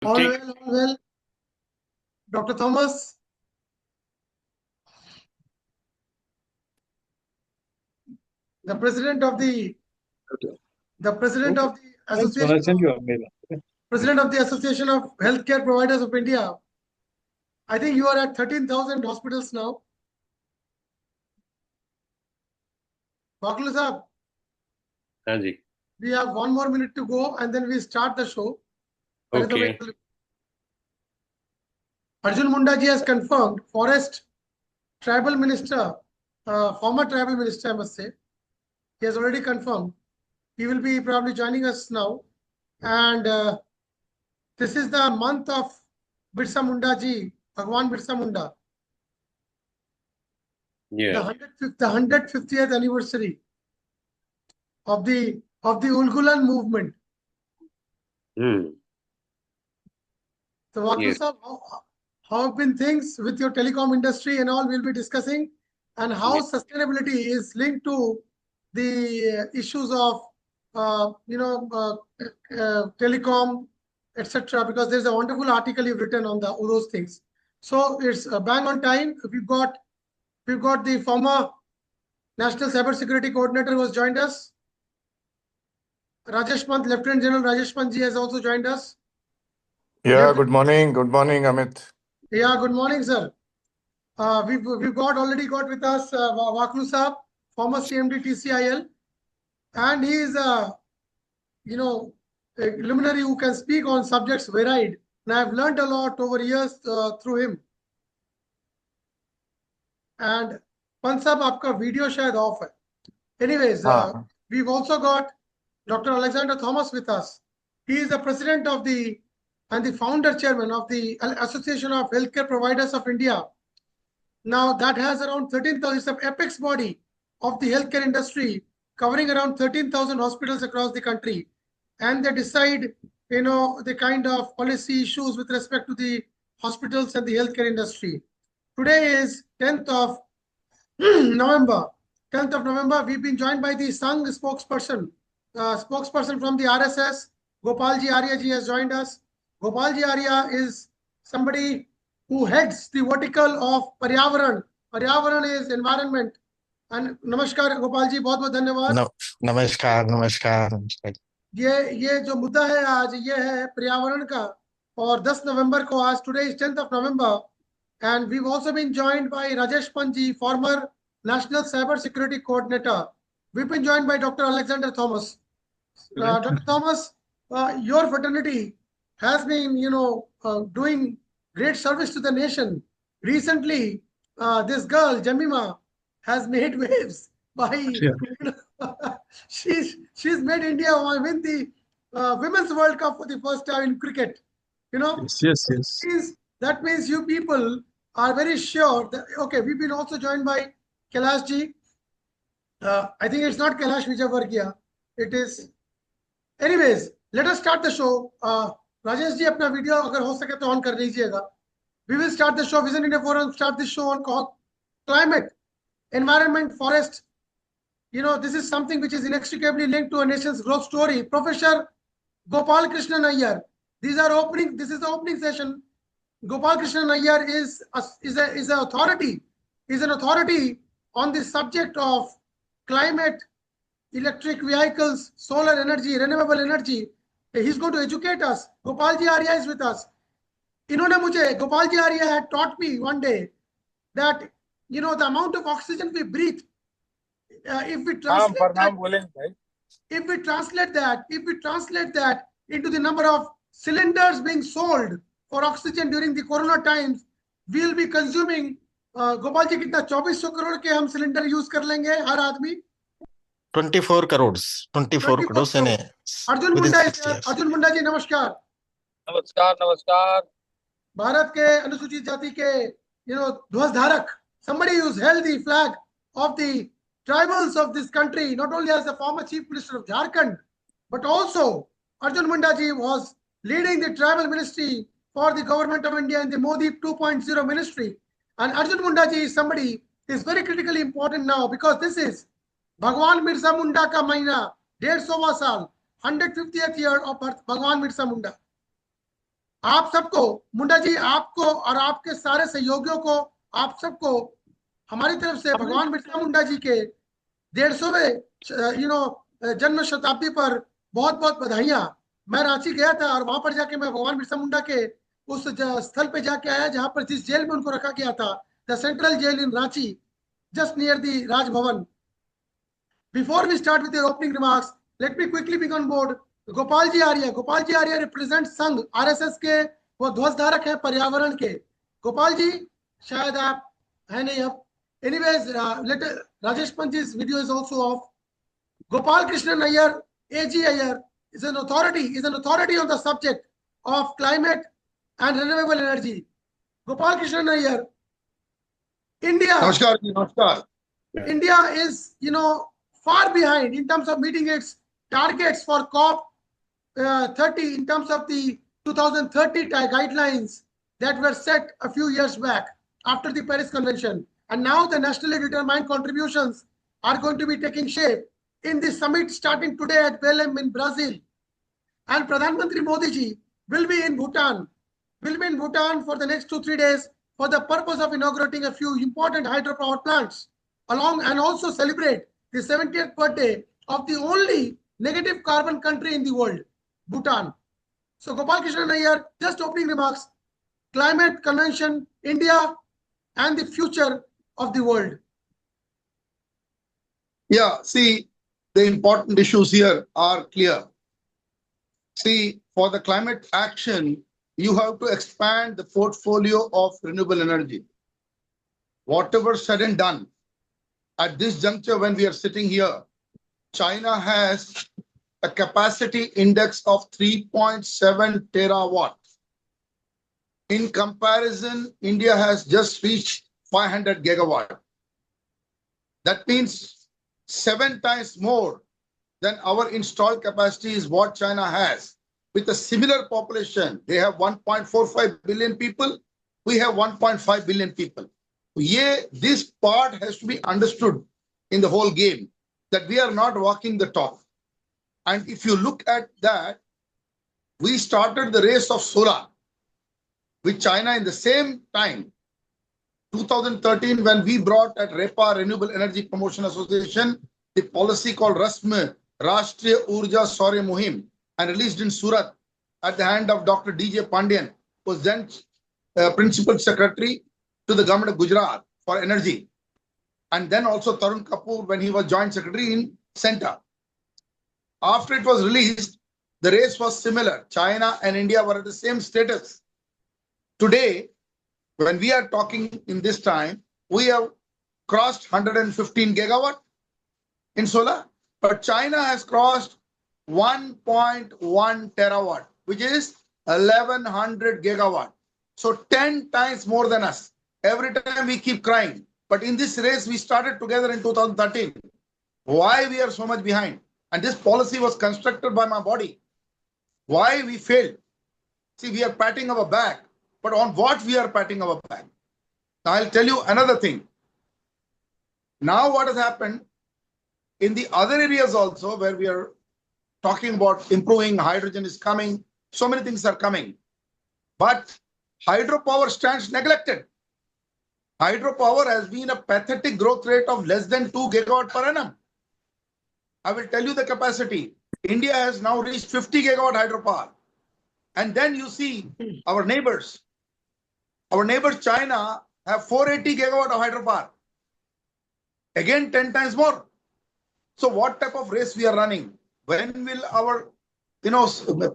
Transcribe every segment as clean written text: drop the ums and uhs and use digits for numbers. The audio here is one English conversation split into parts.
All ठीक well, all well. Dr. Thomas, the president of the Okay. president Okay. of the Thanks, when I association, send you a mail. Okay. president of the Association of Healthcare Providers of India. I think you are at 13,000 hospitals now. Bakulu Saab, हाँ जी we have 1 more minute to go and then we start the show. That is the way- okay Arjun Munda ji has confirmed, Forest Tribal Minister, former Tribal Minister, I must say. He has already confirmed. He will be probably joining us now. And this is the month of Birsa Munda ji, Bhagwan Birsa Munda. या The 150th anniversary of the Ulgulan movement. Hmm So, Wakil Yes. sir, how have been things with your telecom industry and all we'll be discussing, and how Yes. sustainability is linked to the issues of telecom, etc. Because there's a wonderful article you've written on all those things. So it's bang on time. We've got the former National Cyber Security Coordinator who has joined us. Rajesh Pant, Lieutenant General Rajesh Pant ji has also joined us. Yeah, Lieutenant- good morning. Good morning, Amit. Yeah, good morning, sir. We've already got with us Waklu Saab, former CMD TCIL, and he is a luminary who can speak on subjects varied. And I've learned a lot over years through him. And Pansab, आपका video शायद off है. Anyways, we've also got Dr. Alexander Thomas with us. He is the president of and the founder chairman of the Association of Healthcare Providers of India. Now that has around 13,000, it's an apex body of the healthcare industry covering around 13,000 hospitals across the country. And they decide, the kind of policy issues with respect to the hospitals and the healthcare industry. Today is 10th of November. 10th of November, we've been joined by the Sangh spokesperson from the RSS. Gopalji Arya ji has joined us. Gopalji Arya is somebody who heads the vertical of Paryavaran. Paryavaran is environment. And Namaskar Gopalji, बहुत बहुत धन्यवाद. नमस्कार नमस्कार नमस्कार ये जो मुद्दा है आज ये है पर्यावरण का, और 10 नवंबर को आज today is 10th of November, and we've also been joined by Rajesh Panji, former National Cyber Security Coordinator. We've been joined by Dr. Alexander Thomas. Dr. Thomas, your fraternity has been, doing great service to the nation. Recently, this girl, Jamima, has made waves by, she's made India win the Women's World Cup for the first time in cricket. Yes. That means you people are very sure that, okay, we've been also joined by Kailash ji. I think it's not Kailash whichever here. It is. Anyways, let us start the show. Rajesh ji, अपना video अगर हो सके तो on कर लीजिएगा. We will start the show. Vision India Forum start this show on climate, environment, forest. This is something which is inextricably linked to a nation's growth story. Professor Gopal Krishnan Iyer. This is the opening session. Gopal Krishnan Iyer is an authority on the subject of climate, electric vehicles, solar energy, renewable energy. He's going to educate us. Gopalji Arya is with us. Gopalji Arya had taught me one day that, the amount of oxygen we breathe, if we translate that into the number of cylinders being sold for oxygen during the corona times, we'll be consuming Gopal ji कितना 2400 करोड़ के हम cylinder use कर लेंगे हर आदमी. 24 crores in a Arjun within Munda 6 years. Arjun Munda जी नमस्कार. नमस्कार. भारत के अनुसूचित जाति के ध्वजधारक, somebody who's held the flag of the tribals of this country, not only as the former chief minister of Jharkhand, but also Arjun Munda ji was leading the tribal ministry for the government of India in the Modi 2.0 ministry. And Arjun Munda ji is somebody is very critically important now because this is Bhagwan Birsa Munda ka mahina, 150वां साल, 150th year of birth, Bhagwan Birsa Munda. आप सबको, मुंडा जी, आपको और आपके सारे सहयोगियों को, आप सबको हमारी तरफ से भगवान बिरसा मुंडा जी के 150वें जन्म शताब्दी पर बहुत बहुत बधाइयां। मैं रांची गया था और वहां पर जाके मैं भगवान बिरसा मुंडा के उस स्थल पे जाके आया जहां पर जिस जेल में उनको रखा गया था, the central jail in Ranchi, just near the Raj Bhavan. Before we start with your opening remarks, let me quickly bring on board Gopal ji Arya. Gopal ji Arya represent Sangh RSS के, वो ध्वजधारक हैं पर्यावरण के। गोपाल जी शायद आप है नहीं अब। Anyways, let Rajesh Pant ji's video is also off. Gopal Krishnan Iyer, AG Iyer, is an authority on the subject of climate and renewable energy. Gopal Krishnan Iyer, India. Namaskar. India is, far behind in terms of meeting its targets for COP 30 in terms of the 2030 guidelines that were set a few years back after the Paris Convention. And now the nationally determined contributions are going to be taking shape in the summit starting today at Belém in Brazil. And Pradhan Mantri Modi ji will be in Bhutan for the next 2-3 days for the purpose of inaugurating a few important hydropower plants along, and also celebrate the 70th birthday of the only negative carbon country in the world, Bhutan. So Gopal Krishnan Iyer, just opening remarks, climate convention, India and the future of the world. Yeah, see, the important issues here are clear. See, for the climate action, you have to expand the portfolio of renewable energy. Whatever said and done, at this juncture when we are sitting here, China has a capacity index of 3.7 terawatt. In comparison, India has just reached 500 gigawatt. That means 7 times more than our installed capacity is what China has. With a similar population, they have 1.45 billion people. We have 1.5 billion people. This part has to be understood in the whole game, that we are not walking the talk. And if you look at that, we started the race of solar with China in the same time, 2013, when we brought at REPA, Renewable Energy Promotion Association, the policy called RASM, Rashtriya Urja Saurya Muhim, and released in Surat at the hand of Dr. DJ Pandian, who was then Principal Secretary to the government of Gujarat for energy. And then also Tarun Kapoor when he was Joint Secretary in Center. After it was released, the race was similar. China and India were at the same status. Today, when we are talking in this time, we have crossed 115 gigawatt in solar, but China has crossed 1.1 terawatt, which is 1100 gigawatt. So 10 times more than us. Every time we keep crying. But in this race, we started together in 2013. Why we are so much behind? And this policy was constructed by my body. Why we failed? See, we are patting our back. But on what we are patting our back? Now, I'll tell you another thing. Now what has happened in the other areas also where we are talking about improving, hydrogen is coming, so many things are coming. But hydropower stands neglected. Hydropower has been a pathetic growth rate of less than 2 gigawatt per annum. I will tell you the capacity. India has now reached 50 gigawatt hydropower. And then you see our neighbors. Our neighbors, China, have 480 gigawatt of hydropower. Again, 10 times more. So what type of race we are running? When will our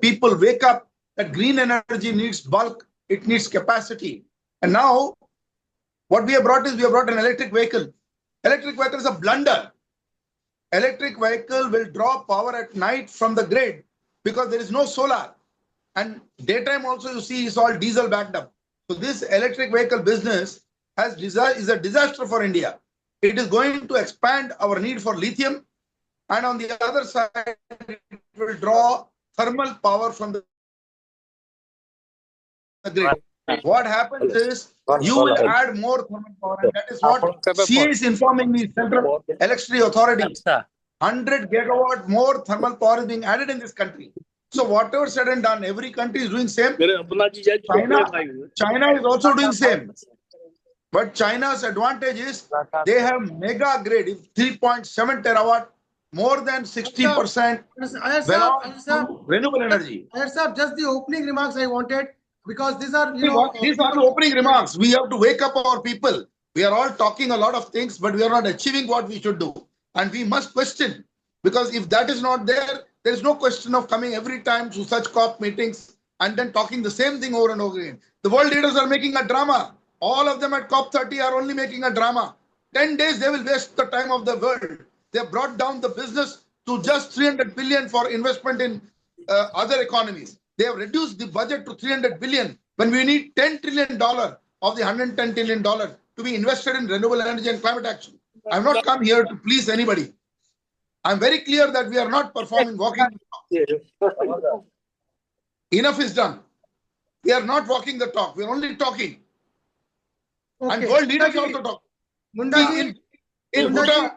people wake up that green energy needs bulk, it needs capacity. And now what we have brought is we have brought an electric vehicle. Electric vehicle is a blunder. Electric vehicle will draw power at night from the grid because there is no solar. And daytime also you see is all diesel backed up. So this electric vehicle business is a disaster for India. It is going to expand our need for lithium. And on the other side, it will draw thermal power from the grid. What happens is you will add more thermal power, and that is what CA is informing me, Central Electricity Authority. 100 gigawatt more thermal power is being added in this country. So whatever said and done, every country is doing same. मेरे अपना चीज है China is also doing same. But China's advantage is they have mega grid, 3.7 terawatt, more than 60% renewable energy. Sir, just the opening remarks I wanted, because these are, you know, These are the opening remarks. We have to wake up our people. We are all talking a lot of things, but we are not achieving what we should do. And we must question, because if that is not there, there is no question of coming every time to such COP meetings and then talking the same thing over and over again. The world leaders are making a drama. All of them at COP30 are only making a drama. 10 days, they will waste the time of the world. They have brought down the business to just 300 billion for investment in other economies. They have reduced the budget to 300 billion when we need $10 trillion of the $110 trillion to be invested in renewable energy and climate action. I have not come here to please anybody. I'm very clear that we are not performing walking. Enough is done. We are not walking the talk. We are only talking. And world leaders also talk. Mundaji, In Bhutan,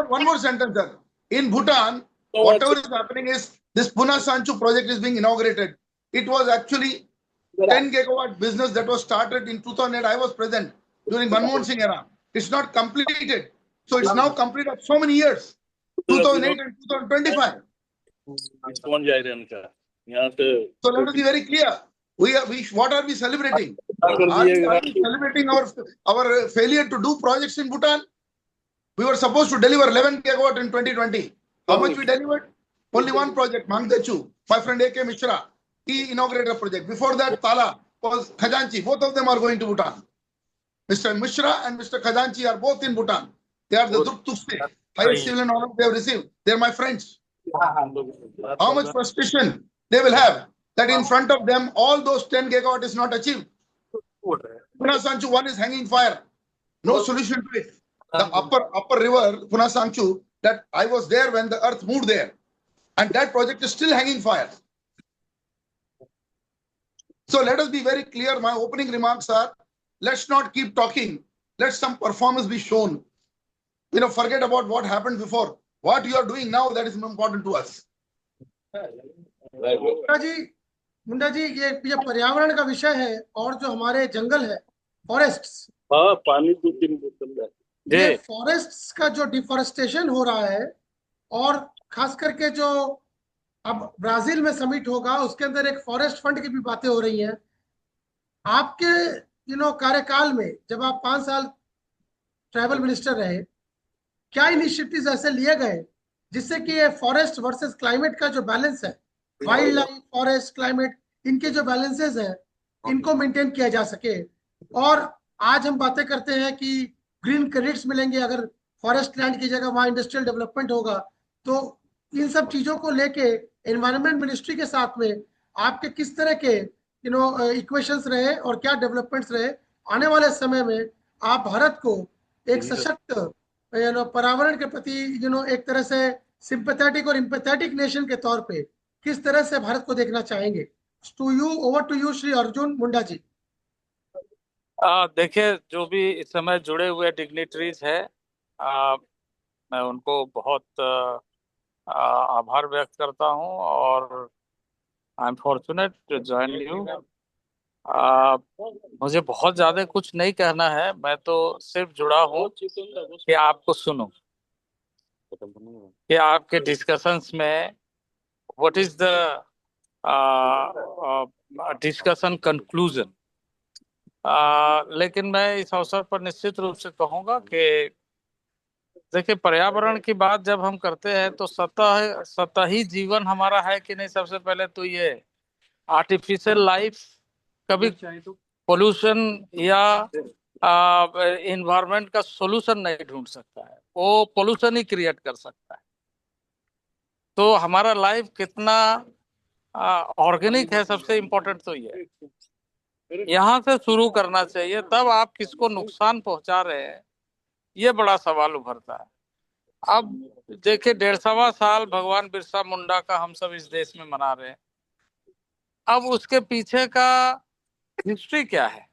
one more sentence, sir. In Bhutan, whatever is happening is this Puna Sanchu project is being inaugurated. It was actually 10 gigawatt business that was started in 2008. I was present during Manmohan Singh era. It's not completed. So it's now complete of so many years. 2008 and 2025. कौन जा रहे हैं इनका यहाँ से So let us be very clear. What are we celebrating? Are we celebrating our failure to do projects in Bhutan? We were supposed to deliver 11 gigawatt in 2020. How much we delivered? Only one project, Mangdechu. My friend A.K. Mishra, he inaugurated a project. Before that, Tala was Khajanchi. Both of them are going to Bhutan. Mr. Mishra and Mr. Khajanchi are both in Bhutan. They are the Duktukse, highest civilian honor they have received. They are my friends. How much frustration they will have that in front of them, all those 10 gigawatt is not achieved. Puna Sanchu 1 is hanging fire. No solution to it. The upper river, Puna Sanchu, that I was there when the earth moved there. And that project is still hanging fire. So let us be very clear. My opening remarks are, let's not keep talking. Let some performance be shown. Forget about what happened before. What you are doing now, that is important to us. Munda ji, ये पर्यावरण का विषय है और जो हमारे जंगल है, forests, हाँ पानी 2-3 बोतल है ये फॉरेस्ट्स का जो डिफॉरेस्टेशन हो रहा है, और खास करके जो अब ब्राजील में समिट होगा उसके अंदर एक फॉरेस्ट फंड की भी बातें हो रही हैं। आपके कार्यकाल में जब आप 5 साल ट्रैवल मिनिस्टर रहे, क्या इनिशिएटिव्स ऐसे लिए गए जिससे कि ये फॉरेस्ट वर्सेस क्लाइमेट का जो बैलेंस है, वाइल्ड लाइफ, फॉरेस्ट, क्लाइमेट, इनके जो बैलेंसेस हैं, इनको मेंटेन किया जा सके? और आज हम बातें करते हैं कि ग्रीन क्रेडिट्स मिलेंगे अगर फॉरेस्ट लैंड की जगह वहां इंडस्ट्रियल डेवलपमेंट होगा। तो इन सब चीजों को लेके एनवायरनमेंट मिनिस्ट्री के साथ में आपके किस तरह के इक्वेशंस रहे और क्या डेवलपमेंट्स रहे? आने वाले समय में आप भारत को एक सशक्त पर्यावरण के प्रति एक तरह से सिंपैथेटिक और एम्पैथेटिक नेशन के तौर पे किस तरह से भारत को देखना चाहेंगे? Over to you Shri Arjun Munda ji. देखिए, जो भी इस समय जुड़े हुए डिग्निटरीज है, मैं उनको बहुत आभार व्यक्त करता हूं और I am fortunate to join you. मुझे बहुत ज्यादा कुछ नहीं कहना है, मैं तो सिर्फ जुड़ा हूं कि आपको सुनो, कि आपके डिस्कशंस में what is the discussion conclusion. लेकिन मैं इस अवसर पर निश्चित रूप से कहूंगा कि देखिए, पर्यावरण की बात जब हम करते हैं तो सतही जीवन हमारा है कि नहीं, सबसे पहले तो ये आर्टिफिशियल लाइफ कभी पोल्यूशन या इन्वायरमेंट का सोल्यूशन नहीं ढूंढ सकता है, वो पोल्यूशन ही क्रिएट कर सकता है। तो हमारा लाइफ कितना ऑर्गेनिक है, सबसे इम्पोर्टेंट तो ये यहाँ से शुरू करना चाहिए। तब आप किसको नुकसान पहुंचा रहे हैं, ये बड़ा सवाल उभरता है। अब देखिए, 150 साल भगवान बिरसा मुंडा का हम सब इस देश में मना रहे हैं। अब उसके पीछे का हिस्ट्री क्या है,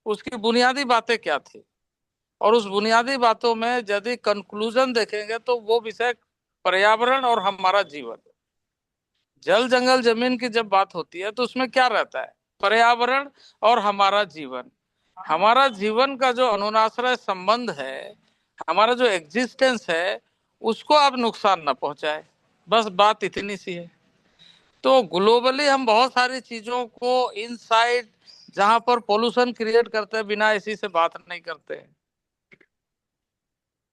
उसकी बुनियादी बातें क्या थी, और उस बुनियादी बातों में यदि कंक्लूजन देखेंगे तो वो विषय पर्यावरण और हमारा जीवन। जल जंगल जमीन की जब बात होती है तो उसमें क्या रहता है? पर्यावरण और हमारा जीवन। हमारा जीवन का जो अनुनाश्रय संबंध है, हमारा जो एग्जिस्टेंस है, उसको आप नुकसान ना पहुंचाए, बस बात इतनी सी है। तो ग्लोबली हम बहुत सारी चीजों को इनसाइड, जहां पर पोल्यूशन क्रिएट करते हैं, बिना इसी से बात नहीं करते हैं।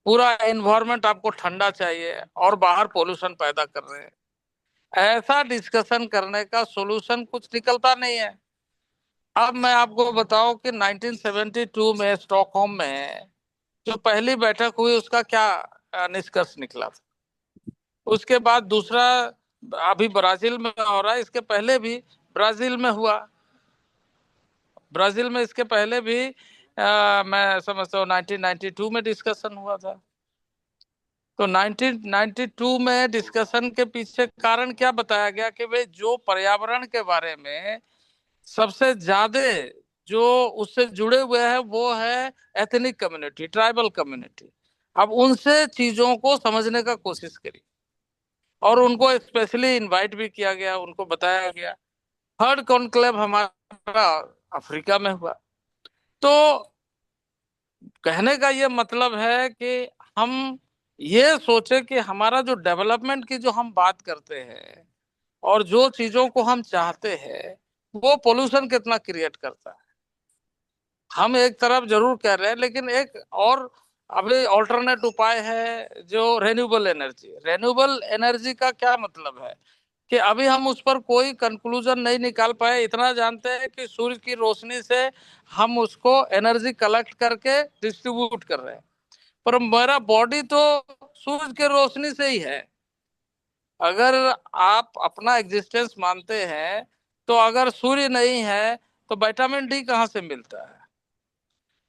पूरा एनवायरनमेंट आपको ठंडा चाहिए और बाहर पोल्यूशन पैदा कर रहे हैं। ऐसा डिस्कशन करने का सॉल्यूशन कुछ निकलता नहीं है। अब मैं आपको बताऊं कि 1972 में स्टॉकहोम में जो पहली बैठक हुई, उसका क्या निष्कर्ष निकला था। उसके बाद दूसरा अभी ब्राजील में हो रहा है, इसके पहले भी ब्राजील में हुआ। ब्राजील में इसके पहले भी मैं समझता हूँ 1992 में डिस्कशन हुआ था। तो 1992 में डिस्कशन के पीछे कारण क्या बताया गया कि भाई जो पर्यावरण के बारे में सबसे ज्यादा जो उससे जुड़े हुए हैं वो है एथनिक कम्युनिटी, ट्राइबल कम्युनिटी। अब उनसे चीजों को समझने का कोशिश करी और उनको स्पेशली इनवाइट भी किया गया, उनको बताया गया। थर्ड कॉन्क्लेव हमारा अफ्रीका में हुआ। तो कहने का ये मतलब है कि हम ये सोचे कि हमारा जो डेवलपमेंट की जो हम बात करते हैं और जो चीजों को हम चाहते हैं, वो पोल्यूशन कितना क्रिएट करता है। हम एक तरफ जरूर कह रहे हैं, लेकिन एक और अभी ऑल्टरनेट उपाय है जो रेन्यूएबल एनर्जी। रेन्यूएबल एनर्जी का क्या मतलब है कि अभी हम उस पर कोई कंक्लूजन नहीं निकाल पाए। इतना जानते हैं कि सूर्य की रोशनी से हम उसको एनर्जी कलेक्ट करके डिस्ट्रीब्यूट कर रहे हैं, पर मेरा बॉडी तो सूरज के रोशनी से ही है। अगर आप अपना एग्जिस्टेंस मानते हैं, तो अगर सूर्य नहीं है तो विटामिन डी कहाँ से मिलता है?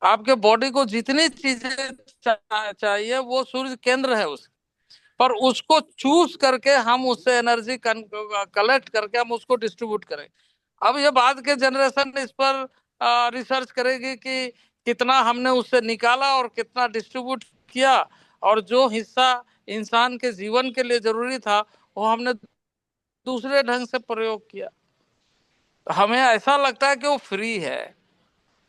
आपके बॉडी को जितनी चीजें चाहिए वो सूर्य केंद्र है उस, पर उसको चूज करके हम उससे एनर्जी कलेक्ट करके हम उसको डिस्ट्रीब्यूट करें। अब ये बाद के जनरेशन इस पर रिसर्च करेगी कि कितना हमने उससे निकाला और कितना डिस्ट्रीब्यूट किया, और जो हिस्सा इंसान के जीवन के लिए जरूरी था वो हमने दूसरे ढंग से प्रयोग किया। हमें ऐसा लगता है कि वो फ्री है।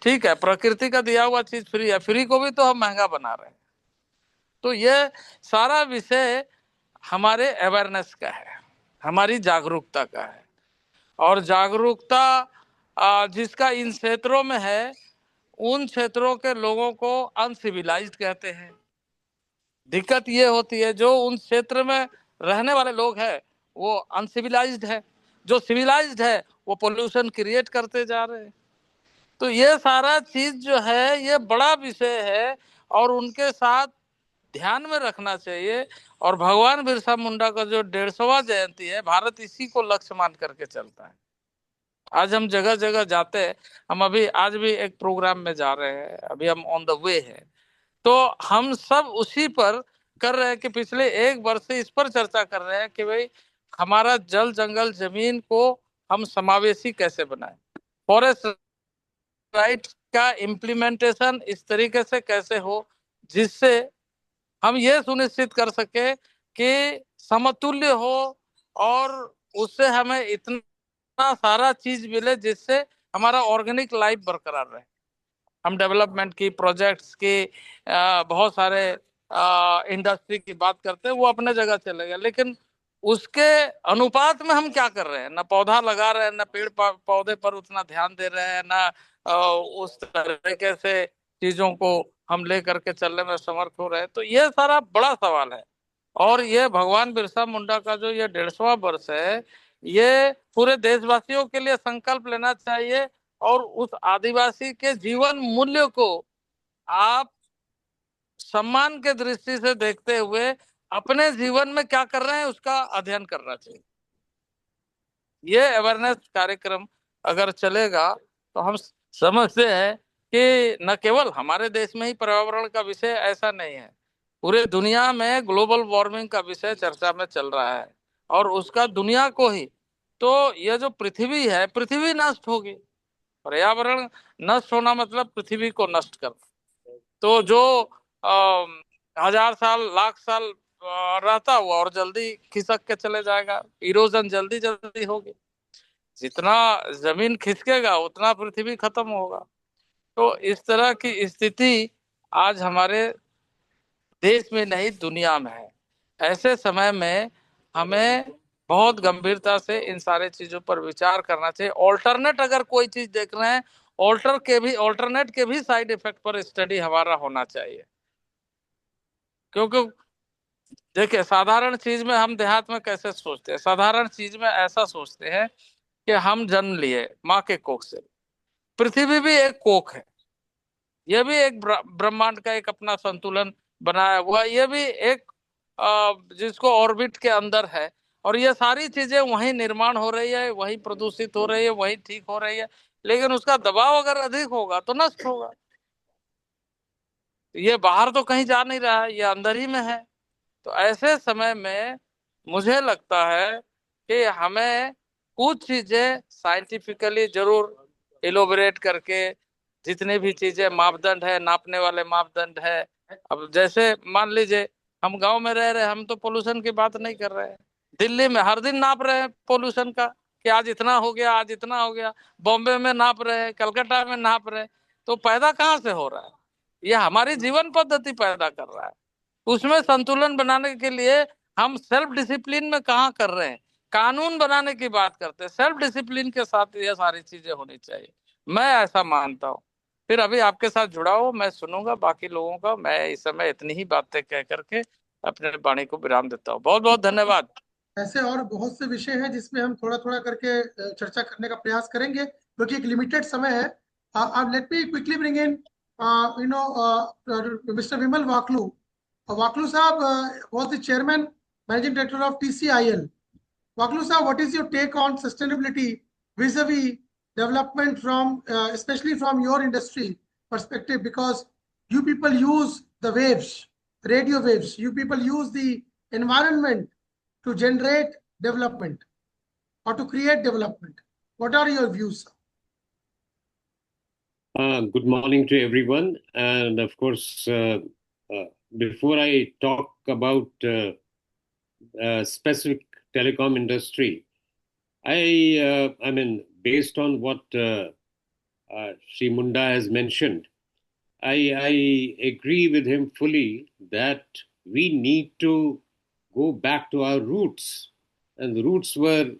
ठीक है, प्रकृति का दिया हुआ चीज फ्री है, फ्री को भी तो हम महंगा बना रहे हैं। तो ये सारा विषय हमारे अवेयरनेस का है, हमारी जागरूकता का है। और जागरूकता जिसका इन क्षेत्रों में है, उन क्षेत्रों के लोगों को अनसिविलाइज्ड कहते हैं। दिक्कत ये होती है जो उन क्षेत्र में रहने वाले लोग हैं वो अनसिविलाइज्ड है, जो सिविलाइज्ड है वो पोल्यूशन क्रिएट करते जा रहे हैं। तो ये सारा चीज जो है ये बड़ा विषय है और उनके साथ ध्यान में रखना चाहिए। और भगवान बिरसा मुंडा का जो 150वां जयंती है, भारत इसी को लक्ष्य मान करके चलता है। आज हम जगह जगह जाते हैं, हम अभी आज भी एक प्रोग्राम में जा रहे हैं, अभी हम ऑन द वे हैं। तो हम सब उसी पर कर रहे हैं कि पिछले एक वर्ष से इस पर चर्चा कर रहे हैं कि भाई हमारा जल जंगल जमीन को हम समावेशी कैसे बनाएं, फॉरेस्ट राइट का इम्प्लीमेंटेशन इस तरीके से कैसे हो जिससे हम ये सुनिश्चित कर सके कि समतुल्य हो और उससे हमें इतना सारा चीज मिले जिससे हमारा ऑर्गेनिक लाइफ बरकरार रहे। हम डेवलपमेंट की, प्रोजेक्ट्स की, बहुत सारे इंडस्ट्री की बात करते हैं, वो अपने जगह चले गए, लेकिन उसके अनुपात में हम क्या कर रहे हैं? ना पौधा लगा रहे हैं, ना पेड़ पौधे पर उतना ध्यान दे रहे हैं, ना उस तरीके से चीजों को हम ले करके चलने में समर्थ हो रहे हैं। तो ये सारा बड़ा सवाल है। और ये भगवान बिरसा मुंडा का जो ये 150वां वर्ष है, ये पूरे देशवासियों के लिए संकल्प लेना चाहिए और उस आदिवासी के जीवन मूल्य को आप सम्मान के दृष्टि से देखते हुए अपने जीवन में क्या कर रहे हैं उसका अध्ययन करना चाहिए। ये अवेयरनेस कार्यक्रम अगर चलेगा तो हम समझते हैं कि न केवल हमारे देश में ही पर्यावरण का विषय ऐसा नहीं है, पूरे दुनिया में ग्लोबल वार्मिंग का विषय चर्चा में चल रहा है और उसका दुनिया को ही, तो ये जो पृथ्वी है, पृथ्वी नष्ट होगी। पर्यावरण नष्ट होना मतलब पृथ्वी को नष्ट करना। तो जो 1000 साल, लाख साल रहता हुआ और जल्दी खिसक के चले जाएगा, इरोजन जल्दी जल्दी होगी। जितना जमीन खिसकेगा उतना पृथ्वी खत्म होगा। तो इस तरह की स्थिति आज हमारे देश में नहीं दुनिया में है। ऐसे समय में हमें बहुत गंभीरता से इन सारे चीजों पर विचार करना चाहिए। ऑल्टरनेट अगर कोई चीज देख रहे हैं, ऑल्टरनेट के भी साइड इफेक्ट पर स्टडी हमारा होना चाहिए। क्योंकि देखिए, साधारण चीज में हम देहात में कैसे सोचते हैं, साधारण चीज में ऐसा सोचते हैं कि हम जन्म लिए माँ के कोख से, पृथ्वी भी एक कोख है, यह भी एक ब्रह्मांड का एक अपना संतुलन बनाया हुआ, यह भी एक जिसको ऑर्बिट के अंदर है, और ये सारी चीजें वहीं निर्माण हो रही है, वहीं प्रदूषित हो रही है, वहीं ठीक हो रही है, लेकिन उसका दबाव अगर अधिक होगा तो नष्ट होगा। ये बाहर तो कहीं जा नहीं रहा है, ये अंदर ही में है। तो ऐसे समय में मुझे लगता है कि हमें कुछ चीजें साइंटिफिकली जरूर इलोबरेट करके, जितने भी चीजें मापदंड है, नापने वाले मापदंड है, अब जैसे मान लीजिए हम गांव में रह रहे हैं, हम तो पोल्यूशन की बात नहीं कर रहे हैं। दिल्ली में हर दिन नाप रहे हैं पोल्यूशन का कि आज इतना हो गया, आज इतना हो गया। बॉम्बे में नाप रहे हैं, कलकत्ता में नाप रहे हैं। तो पैदा कहाँ से हो रहा है? ये हमारी जीवन पद्धति पैदा कर रहा है। उसमें संतुलन बनाने के लिए हम सेल्फ डिसिप्लिन में कहाँ कर रहे हैं, कानून बनाने की बात करते हैं। सेल्फ डिसिप्लिन के साथ ये सारी चीजें होनी चाहिए, मैं ऐसा मानता हूँ। फिर अभी आपके साथ जुड़ा हो, मैं सुनूंगा बाकी लोगों का। मैं इस समय इतनी ही बातें कह करके अपने वाणी को विराम देता हूँ। बहुत बहुत धन्यवाद। ऐसे और बहुत से विषय हैं जिसमें हम थोड़ा थोड़ा करके चर्चा करने का प्रयास करेंगे, क्योंकि एक लिमिटेड समय है। अब let me quickly bring in mister Vimal Waklu. Waklu साहब was the chairman, managing director of TCIL. Waklu sir, what is your take on sustainability vis-a-vis development from, especially from your industry perspective? Because you people use the waves, radio waves. You people use the environment to generate development or to create development. What are your views, sir? Good morning to everyone. And of course, before I talk about specific telecom industry, I mean, based on what Sri Munda has mentioned, I agree with him fully that we need to go back to our roots. And the roots were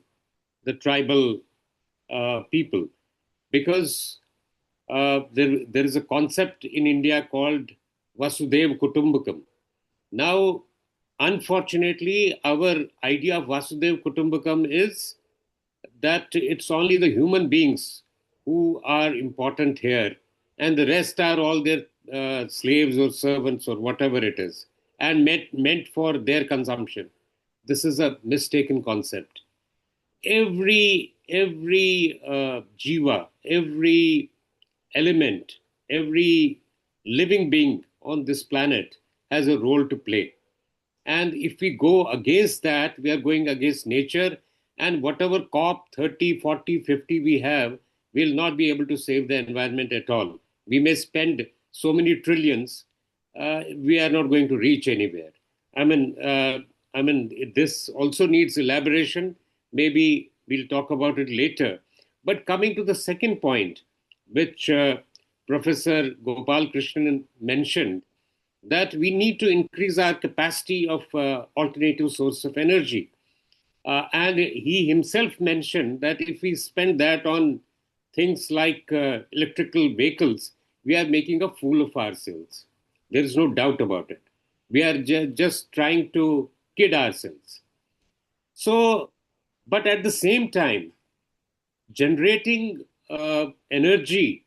the tribal people. Because there is a concept in India called Vasudev Kutumbakam. Now, unfortunately, our idea of Vasudev Kutumbakam is that it's only the human beings who are important here, and the rest are all their slaves or servants or whatever it is, and meant for their consumption. This is a mistaken concept. Every jiva, every element, every living being on this planet has a role to play. And if we go against that, we are going against nature, and whatever COP 30, 40, 50 we have, we'll not be able to save the environment at all. We may spend so many trillions, we are not going to reach anywhere. I mean, this also needs elaboration. Maybe we'll talk about it later. But coming to the second point, which Professor Gopal Krishnan mentioned, that we need to increase our capacity of alternative source of energy. And he himself mentioned that if we spend that on things like electrical vehicles, we are making a fool of ourselves. There is no doubt about it. We are just trying to kid ourselves. So, but at the same time, generating energy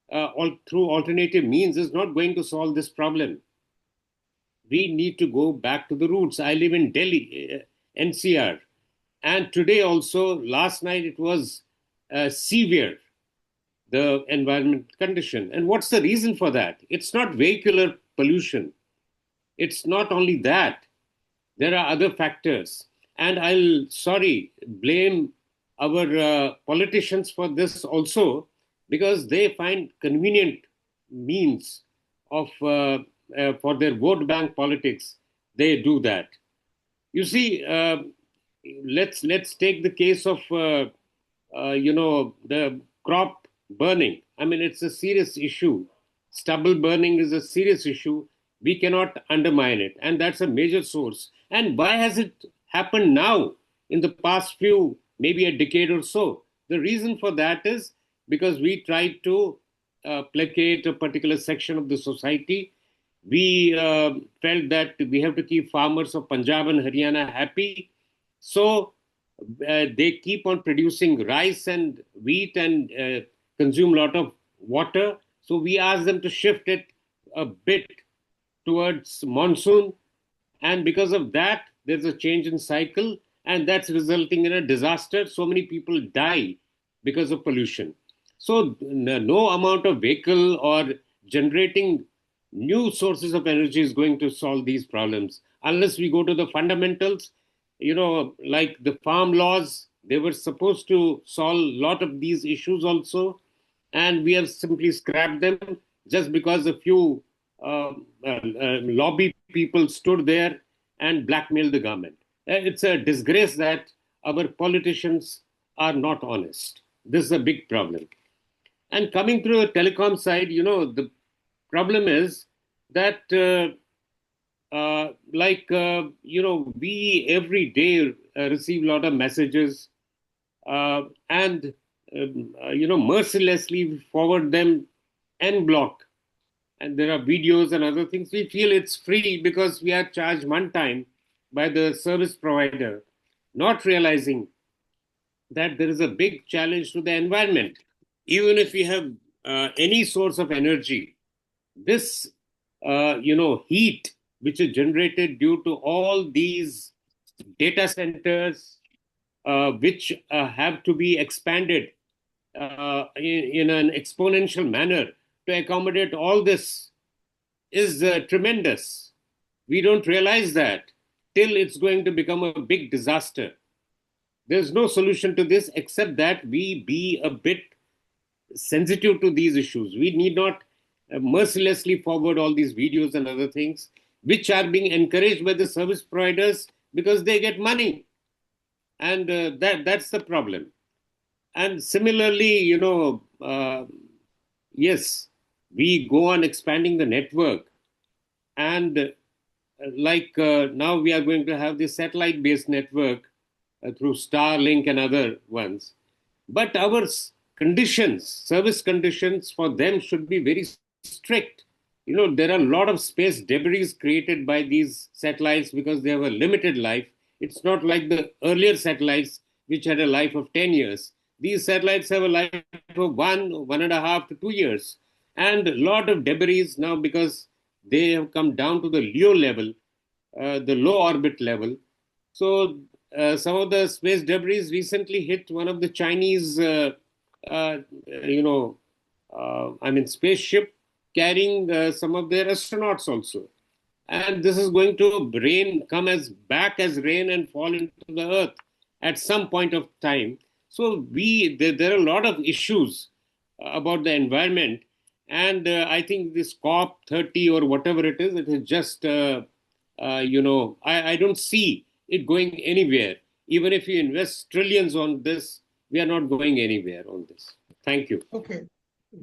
through alternative means is not going to solve this problem. We need to go back to the roots. I live in Delhi, NCR. And today also, last night it was severe, the environment condition. And what's the reason for that? It's not vehicular pollution. It's not only that. There are other factors. And I'll, blame our politicians for this also, because they find convenient means of, for their vote bank politics, they do that. You see, let's take the case of the crop burning. I mean, it's a serious issue. Stubble burning is a serious issue. We cannot undermine it, and that's a major source. And why has it happened now in the past few, maybe a decade or so? The reason for that is because we tried to placate a particular section of the society. We felt that we have to keep farmers of Punjab and Haryana happy. So they keep on producing rice and wheat and consume a lot of water. So we asked them to shift it a bit towards monsoon. And because of that, there's a change in cycle, and that's resulting in a disaster. So many people die because of pollution. So no amount of vehicle or generating new sources of energy is going to solve these problems unless we go to the fundamentals. Like the farm laws, they were supposed to solve a lot of these issues also, and we have simply scrapped them just because a few lobby people stood there and blackmailed the government. It's a disgrace that our politicians are not honest. This is a big problem. And coming to the telecom side, the problem is that, we every day receive a lot of messages and, mercilessly forward them en bloc. And there are videos and other things. We feel it's free because we are charged one time by the service provider, not realizing that there is a big challenge to the environment. Even if we have any source of energy, this, heat which is generated due to all these data centers, which have to be expanded in an exponential manner to accommodate all this, is tremendous. We don't realize that till it's going to become a big disaster. There's no solution to this except that we be a bit sensitive to these issues. We need not mercilessly forward all these videos and other things, which are being encouraged by the service providers because they get money. And that's the problem. And similarly, yes, we go on expanding the network. And now we are going to have this satellite-based network through Starlink and other ones. But our service conditions for them should be very strict. There are a lot of space debris created by these satellites because they have a limited life. It's not like the earlier satellites, which had a life of 10 years. These satellites have a life of 1.5 to 2 years. And a lot of debris now, because they have come down to the LEO level, the low orbit level. So some of the space debris recently hit one of the Chinese, spaceship carrying some of their astronauts also. And this is going to come back as rain and fall into the earth at some point of time. So there are a lot of issues about the environment. And I think this COP30 or whatever it is just, I don't see it going anywhere. Even if you invest trillions on this, we are not going anywhere on this. Thank you. Okay.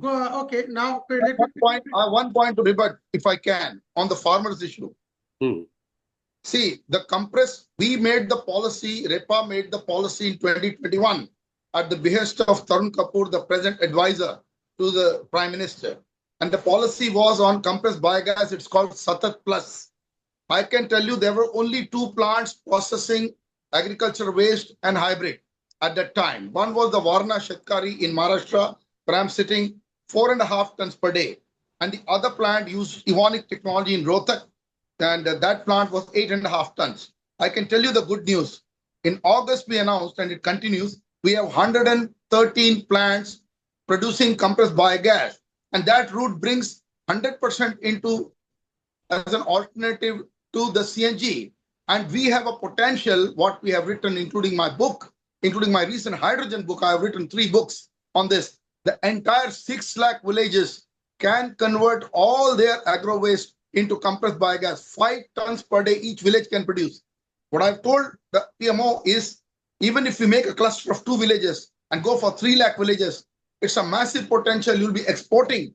Okay. Now, One point to rebut, if I can, on the farmers issue. See, we made the policy, REPA made the policy in 2021 at the behest of Tarun Kapoor, the present advisor to the Prime Minister. And the policy was on compressed biogas. It's called Satat Plus. I can tell you there were only 2 plants processing agriculture waste and hybrid at that time. One was the Varna Shatkari in Maharashtra, where I'm sitting, 4.5 tons per day. And the other plant used Evonik technology in Rohtak, and that plant was 8.5 tons. I can tell you the good news. In August, we announced, and it continues, we have 113 plants producing compressed biogas. And that route brings 100% into as an alternative to the CNG. And we have a potential, what we have written, including my book, including my recent hydrogen book. I have written 3 books on this. The entire 6 lakh villages can convert all their agro waste into compressed biogas. 5 tons per day each village can produce. What I've told the PMO is, even if we make a cluster of 2 villages and go for 3 lakh villages, it's a massive potential. You'll be exporting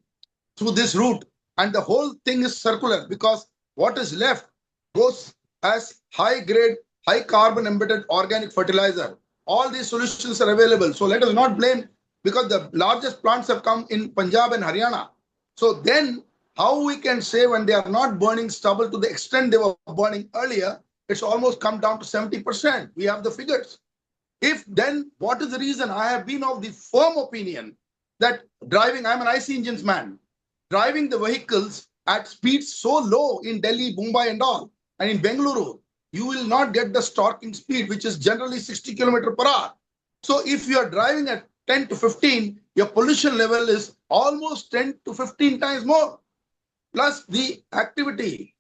through this route, and the whole thing is circular, because what is left goes as high grade, high carbon embedded organic fertilizer. All these solutions are available. So let us not blame, because the largest plants have come in Punjab and Haryana. So then how we can say, when they are not burning stubble to the extent they were burning earlier, it's almost come down to 70%. We have the figures. If then, what is the reason? I have been of the firm opinion that driving, I'm an IC engines man, driving the vehicles at speeds so low in Delhi, Mumbai and all, and in Bengaluru, you will not get the storking speed, which is generally 60 km per hour. So if you are driving at 10 to 15, your pollution level is almost 10 to 15 times more. Plus the activity,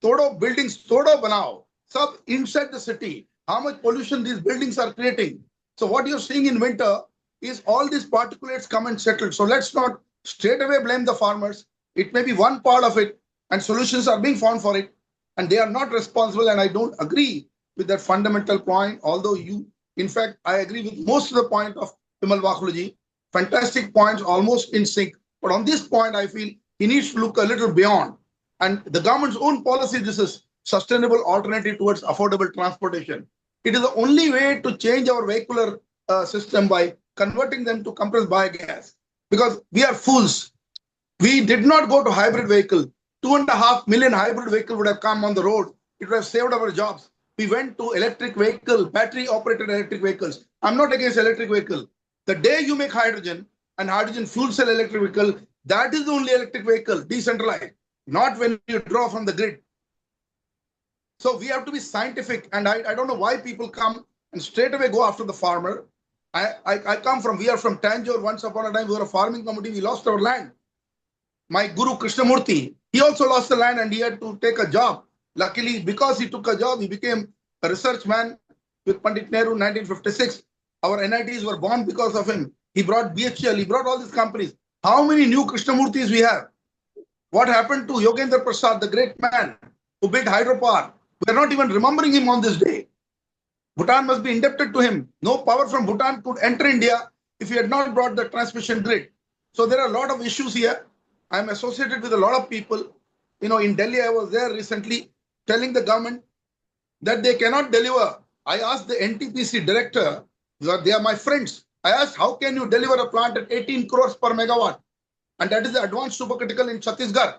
Todo buildings, Todo banao, sub inside the city, how much pollution these buildings are creating. So what you're seeing in winter is all these particulates come and settle. So let's not straight away blame the farmers. It may be one part of it, and solutions are being found for it, and they are not responsible. And I don't agree with that fundamental point, although you, in fact, I agree with most of the point of Bimal Vakuluji. Fantastic points, almost in sync. But on this point, I feel he needs to look a little beyond. And the government's own policy, this is sustainable alternative towards affordable transportation. It is the only way to change our vehicular system, by converting them to compressed biogas. Because we are fools. We did not go to hybrid vehicle. 2.5 million hybrid vehicle would have come on the road. It would have saved our jobs. We went to electric vehicle, battery operated electric vehicles. I'm not against electric vehicle. The day you make hydrogen and hydrogen fuel cell electric vehicle, that is the only electric vehicle, decentralized, not when you draw from the grid. So we have to be scientific, and I don't know why people come and straight away go after the farmer. We are from Tanjore. Once upon a time, we were a farming community. We lost our land. My guru Krishnamurti, he also lost the land and he had to take a job. Luckily, because he took a job, he became a research man with Pandit Nehru in 1956. Our NITs were born because of him. He brought BHL, he brought all these companies. How many new Krishnamurtis we have? What happened to Yogendra Prasad, the great man who built hydropower? We are not even remembering him on this day. Bhutan must be indebted to him. No power from Bhutan could enter India if he had not brought the transmission grid. So there are a lot of issues here. I am associated with a lot of people. You know, in Delhi, I was there recently telling the government that they cannot deliver. I asked the NTPC director, they are my friends. I asked, how can you deliver a plant at 18 crores per megawatt? And that is the advanced supercritical in Chhattisgarh.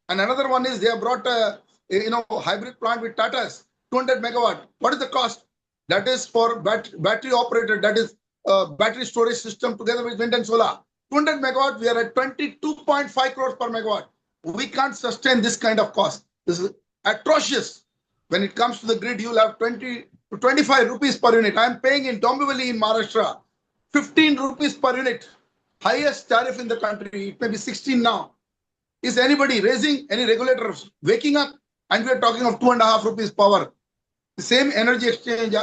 And another one is they have brought a hybrid plant with Tata's, 200 megawatt. What is the cost? That is for battery operated, that is battery storage system together with wind and solar. 200 megawatt, we are at 22.5 crores per megawatt. We can't sustain this kind of cost. This is atrocious. When it comes to the grid, you'll have 20 to 25 rupees per unit. I'm paying in Dombivli in Maharashtra, 15 rupees per unit. Highest tariff in the country. It may be 16 now. Is anybody raising, any regulators waking up? And we are talking of 2.5 rupees power. The same energy exchange,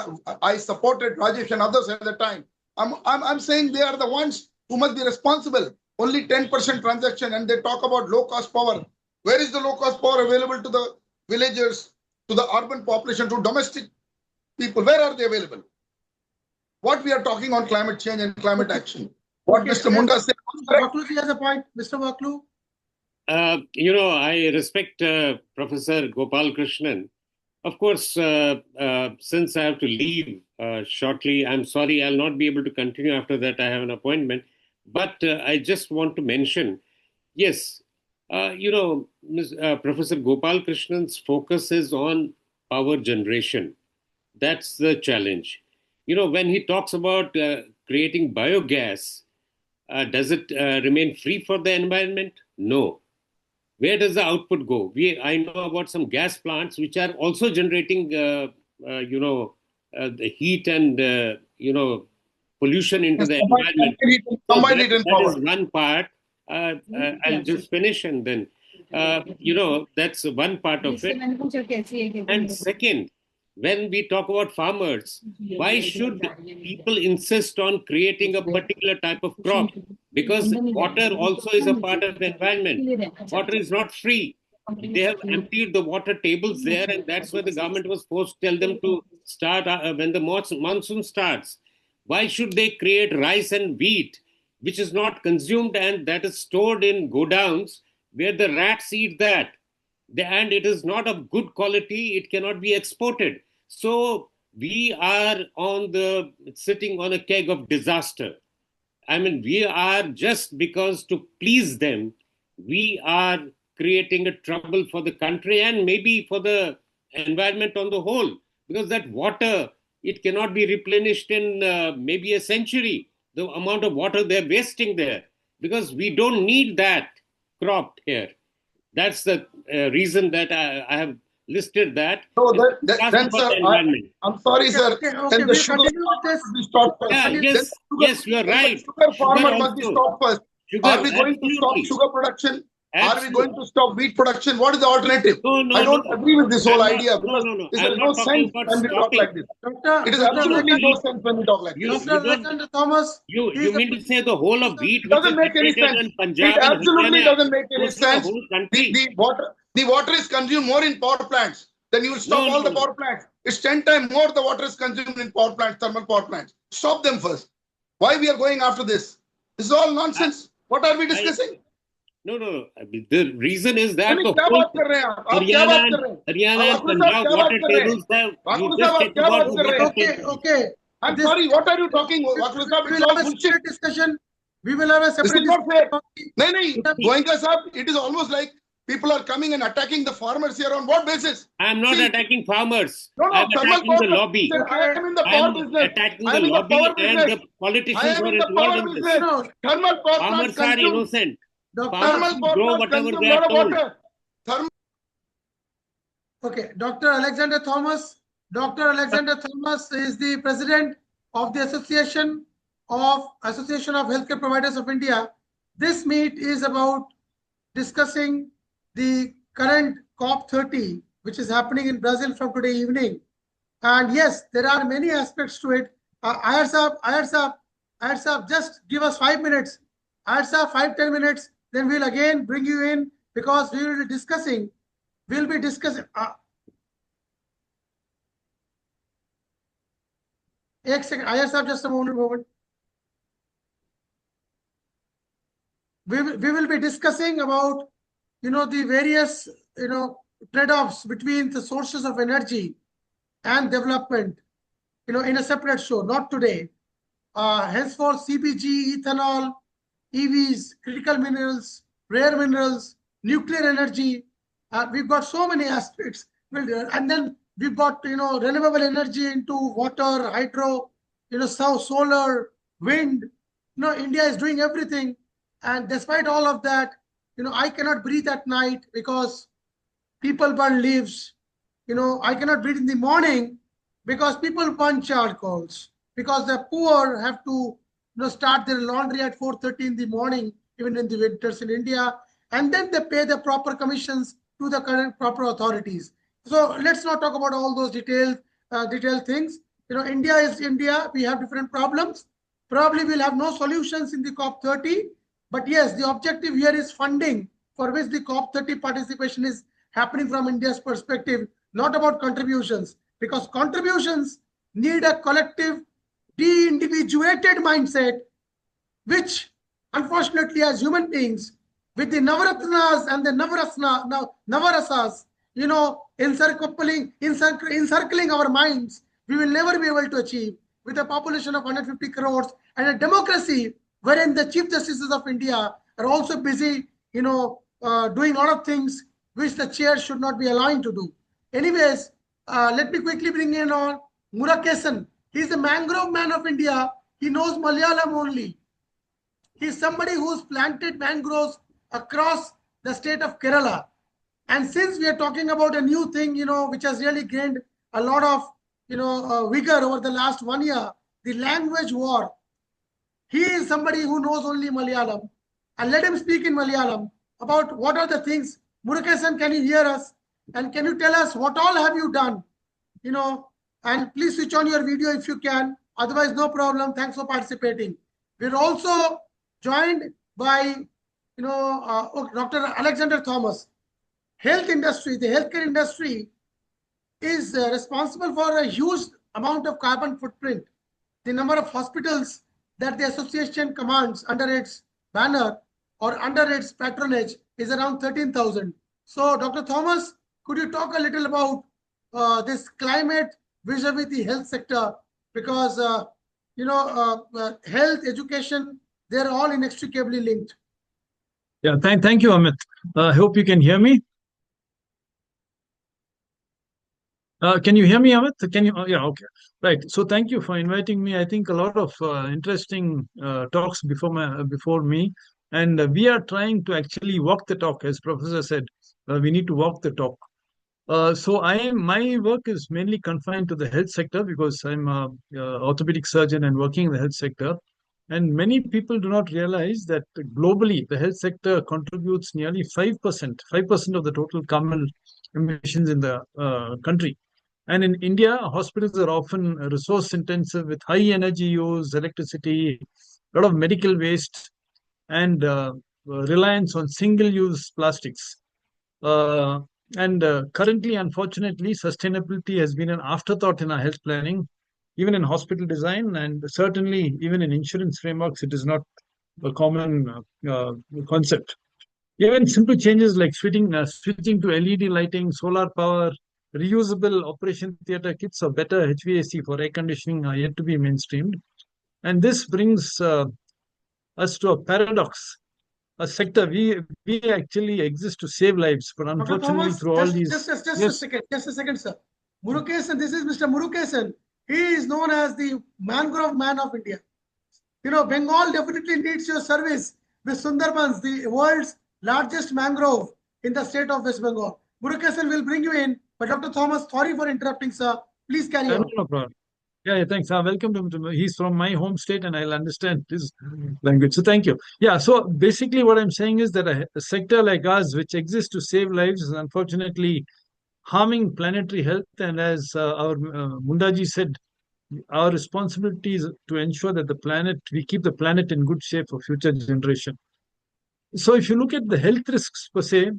I supported Rajesh and others at the time. I'm saying they are the ones who must be responsible. Only 10% transaction, and they talk about low cost power. Where is the low cost power available to the villagers, to the urban population, to domestic people? Where are they available? What we are talking on climate change and climate action. What Mr. Munda said. Vakulu has a point. Mr. Vakulu. I respect Professor Gopal Krishnan. Of course, since I have to leave shortly, I'm sorry, I'll not be able to continue after that. I have an appointment. But I just want to mention, yes, Professor Gopal Krishnan's focus is on power generation. That's the challenge. When he talks about creating biogas, does it remain free for the environment? No. Where does the output go? I know about some gas plants which are also generating, the heat and, pollution into the environment. That is one part. I'll just finish and then, that's one part of it. And second, when we talk about farmers, why should people insist on creating a particular type of crop? Because water also is a part of the environment. Water is not free. They have emptied the water tables there, and that's why the government was forced to tell them to start when the monsoon starts. Why should they create rice and wheat, which is not consumed and that is stored in godowns where the rats eat that? And it is not of good quality, it cannot be exported. So we are sitting on a keg of disaster. I mean, we are just because to please them, we are creating a trouble for the country and maybe for the environment on the whole, because that water, it cannot be replenished in maybe a century. The amount of water they're wasting there, because we don't need that crop here. That's the reason that I have listed that. So Just then, for sir, the environment. I'm sorry, sir. Okay, Then the we'll sugar continue with this. must be stopped first. Yeah, Then yes, sugar- yes, you're right. Sugar farmer Sugar must be also. stopped first. Sugar, Are we going to stop absolutely. sugar production? Are we Absolutely. going to stop wheat production? What is the alternative? No, I don't agree with this whole I'm not- idea no, because no. there's I'm no not talking sense about when we talk stopping. like this. Dr. It is Dr. absolutely no Alexander, sense when we talk like this. You Dr. don't- Alexander Thomas, You he is the mean to say the whole of wheat It which doesn't is make any generated sense. in Punjab It and absolutely Haryana doesn't make any goes to the sense. whole country? The water is consumed more in power plants. Then you will stop No, all no, the no. power plants. It's 10 times more the water is consumed in power plants, thermal power plants. Stop them first. Why we are going after this? This is all nonsense. What are we discussing? No. The reason is that यानी the क्या whole बात कर रहे हैं आप क्या बात कर रहे हैं Haryana and वाकुल साहब, Punjab क्या water बात कर रहे हैं? tables have. वाकुल You साहब, just आप talk क्या about बात the कर रहे water हैं? okay, tables. okay. I'm This- sorry, what are you talking? We Vakul साहब, will it's all have a bullshit. separate discussion. We will have a This separate is not fair. discussion. नहीं, Goenka साहब, it is almost like people are coming and attacking the farmers here. On what basis? I am not See- attacking farmers. No, I am thermal attacking power the lobby. business. I am in the I power am business. attacking I the am in the lobby power and business. the I politicians am who are in the involved power in this. business. No, Thermal power Farmers plants are consume. innocent. Dr. Thermal Farmers power grow plants whatever consume they lot are of told. water. Thermal Okay, Dr. Alexander Thomas. Dr. Alexander Thomas is the president of the Association of Healthcare Providers of India. This meet is about discussing the current COP30, which is happening in Brazil from today evening. And yes, there are many aspects to it. Ayar Saab, just give us 5 minutes. Ayar Saab, 5-10 minutes. Then we'll again bring you in because we will be discussing. We'll be discussing. एक second, Ayar Saab, just a moment. We will be discussing about, the various, trade-offs between the sources of energy and development, in a separate show, not today. Henceforth, CBG, ethanol, EVs, critical minerals, rare minerals, nuclear energy. We've got so many aspects. And then we've got, renewable energy into water, hydro, solar, wind. India is doing everything. And despite all of that, I cannot breathe at night because people burn leaves. I cannot breathe in the morning because people burn charcoals. Because the poor have to start their laundry at 4:30 in the morning, even in the winters in India. And then they pay the proper commissions to the current proper authorities. So let's not talk about all those detailed things. India is India. We have different problems. Probably we'll have no solutions in the COP30. But yes, the objective here is funding, for which the COP30 participation is happening from India's perspective, not about contributions, because contributions need a collective, de-individuated mindset, which unfortunately as human beings, with the Navaratnas and the Navarasas, encircling our minds, we will never be able to achieve. With a population of 150 crores and a democracy wherein the Chief Justices of India are also busy, doing a lot of things which the chair should not be allowing to do. Anyways, let me quickly bring in on Murugesan. He's the mangrove man of India. He knows Malayalam only. He's somebody who's planted mangroves across the state of Kerala. And since we are talking about a new thing, which has really gained a lot of, vigor over the last 1 year, the language war. He is somebody who knows only Malayalam. And let him speak in Malayalam about what are the things. Murugesan, can you hear us? And can you tell us what all have you done? And please switch on your video if you can. Otherwise, no problem. Thanks for participating. We're also joined by, Dr. Alexander Thomas. health industry, the healthcare industry is responsible for a huge amount of carbon footprint. The number of hospitals that the association commands under its banner or under its patronage is around 13,000. So, Dr. Thomas, could you talk a little about this climate vis-a-vis the health sector? Because, health, education, they're all inextricably linked. Yeah, thank you, Amit. I hope you can hear me. Can you hear me, Amit? Can you? Yeah, okay. Right. So thank you for inviting me. I think a lot of interesting talks before me, and we are trying to actually walk the talk, as Professor said. We need to walk the talk. So my work is mainly confined to the health sector because I'm a orthopedic surgeon and working in the health sector. And many people do not realize that globally the health sector contributes nearly 5% of the total carbon emissions in the country. And in India, hospitals are often resource intensive with high energy use, electricity, a lot of medical waste, and reliance on single use plastics. And currently, unfortunately, sustainability has been an afterthought in our health planning, even in hospital design, and certainly even in insurance frameworks, it is not a common concept. Even simple changes like switching to LED lighting, solar power, reusable operation theater kits, or better HVAC for air conditioning are yet to be mainstreamed. And this brings us to a paradox. A sector we actually exist to save lives, but Dr. unfortunately, Thomas, through all these, just yes, a second, sir. Murugesan, this is Mr. Murugesan. He is known as the mangrove man of India. You know, Bengal definitely needs your service with Sundarbans, the world's largest mangrove in the state of West Bengal. Murugesan will bring you in, but Dr. Thomas, sorry for interrupting, sir. Please carry on. no problem. Yeah, thanks. Welcome to he's from my home state, and I'll understand his language. So thank you. Yeah, so basically, what I'm saying is that a sector like ours, which exists to save lives, is unfortunately harming planetary health. And as our Mundaji said, our responsibility is to ensure that we keep the planet in good shape for future generation. So if you look at the health risks per se,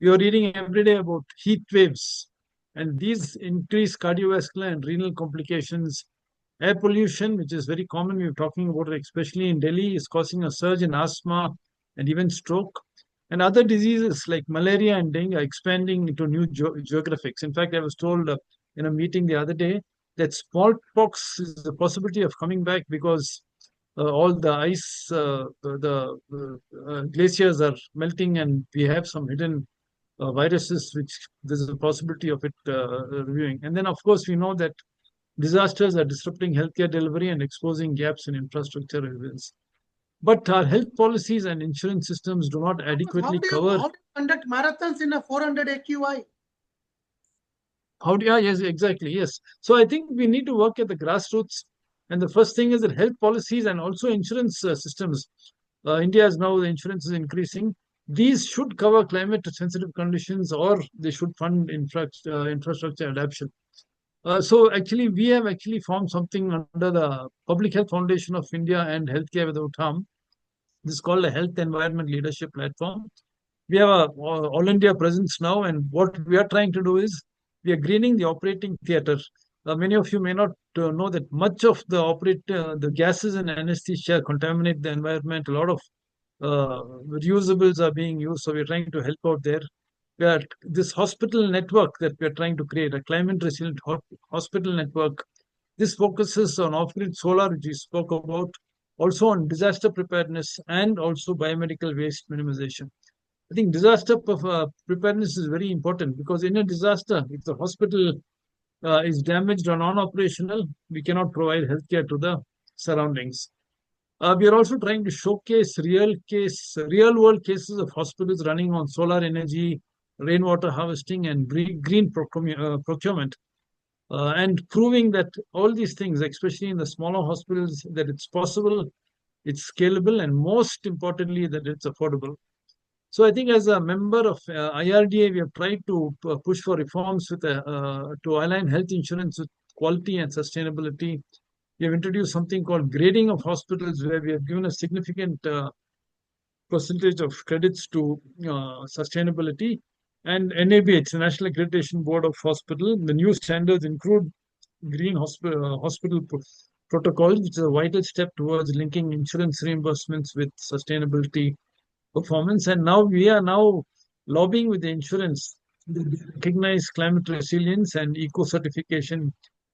you're reading every day about heat waves, and these increase cardiovascular and renal complications. Air pollution, which is very common, we're talking about it, especially in Delhi, is causing a surge in asthma and even stroke. And other diseases like malaria and dengue are expanding into new geographics. In fact, I was told in a meeting the other day that smallpox is the possibility of coming back because all the ice, glaciers are melting, and we have some hidden viruses, which there's a possibility of it reviewing. And then, of course, we know that disasters are disrupting healthcare delivery and exposing gaps in infrastructure resilience. But our health policies and insurance systems do not adequately cover. How do you conduct marathons in a 400 AQI? Yes, exactly. Yes. So I think we need to work at the grassroots. And the first thing is that health policies and also insurance systems. India is now, the insurance is increasing. These should cover climate sensitive conditions, or they should fund infrastructure adaptation. So actually, we have actually formed something under the Public Health Foundation of India and Healthcare Without Harm. This is called a Health Environment Leadership Platform. We have a all India presence now, and what we are trying to do is we are greening the operating theatre. Many of you may not know that much of the gases in anesthesia contaminate the environment. A lot of reusables are being used, so we're trying to help out there. This hospital network that we're trying to create, a climate resilient hospital network, this focuses on off-grid solar, which we spoke about, also on disaster preparedness and also biomedical waste minimization. I think disaster preparedness is very important because in a disaster, if the hospital is damaged or non-operational, we cannot provide healthcare to the surroundings. We are also trying to showcase real world cases of hospitals running on solar energy, rainwater harvesting, and green procurement, and proving that all these things, especially in the smaller hospitals, that it's possible, it's scalable, and most importantly, that it's affordable. So I think as a member of IRDA, we have tried to push for reforms to align health insurance with quality and sustainability. We have introduced something called grading of hospitals, where we have given a significant percentage of credits to sustainability. and NABH, the National Accreditation Board of Hospital. The new standards include green hospital protocols, which is a vital step towards linking insurance reimbursements with sustainability performance. And now we are now lobbying with the insurance to recognize climate resilience and eco certification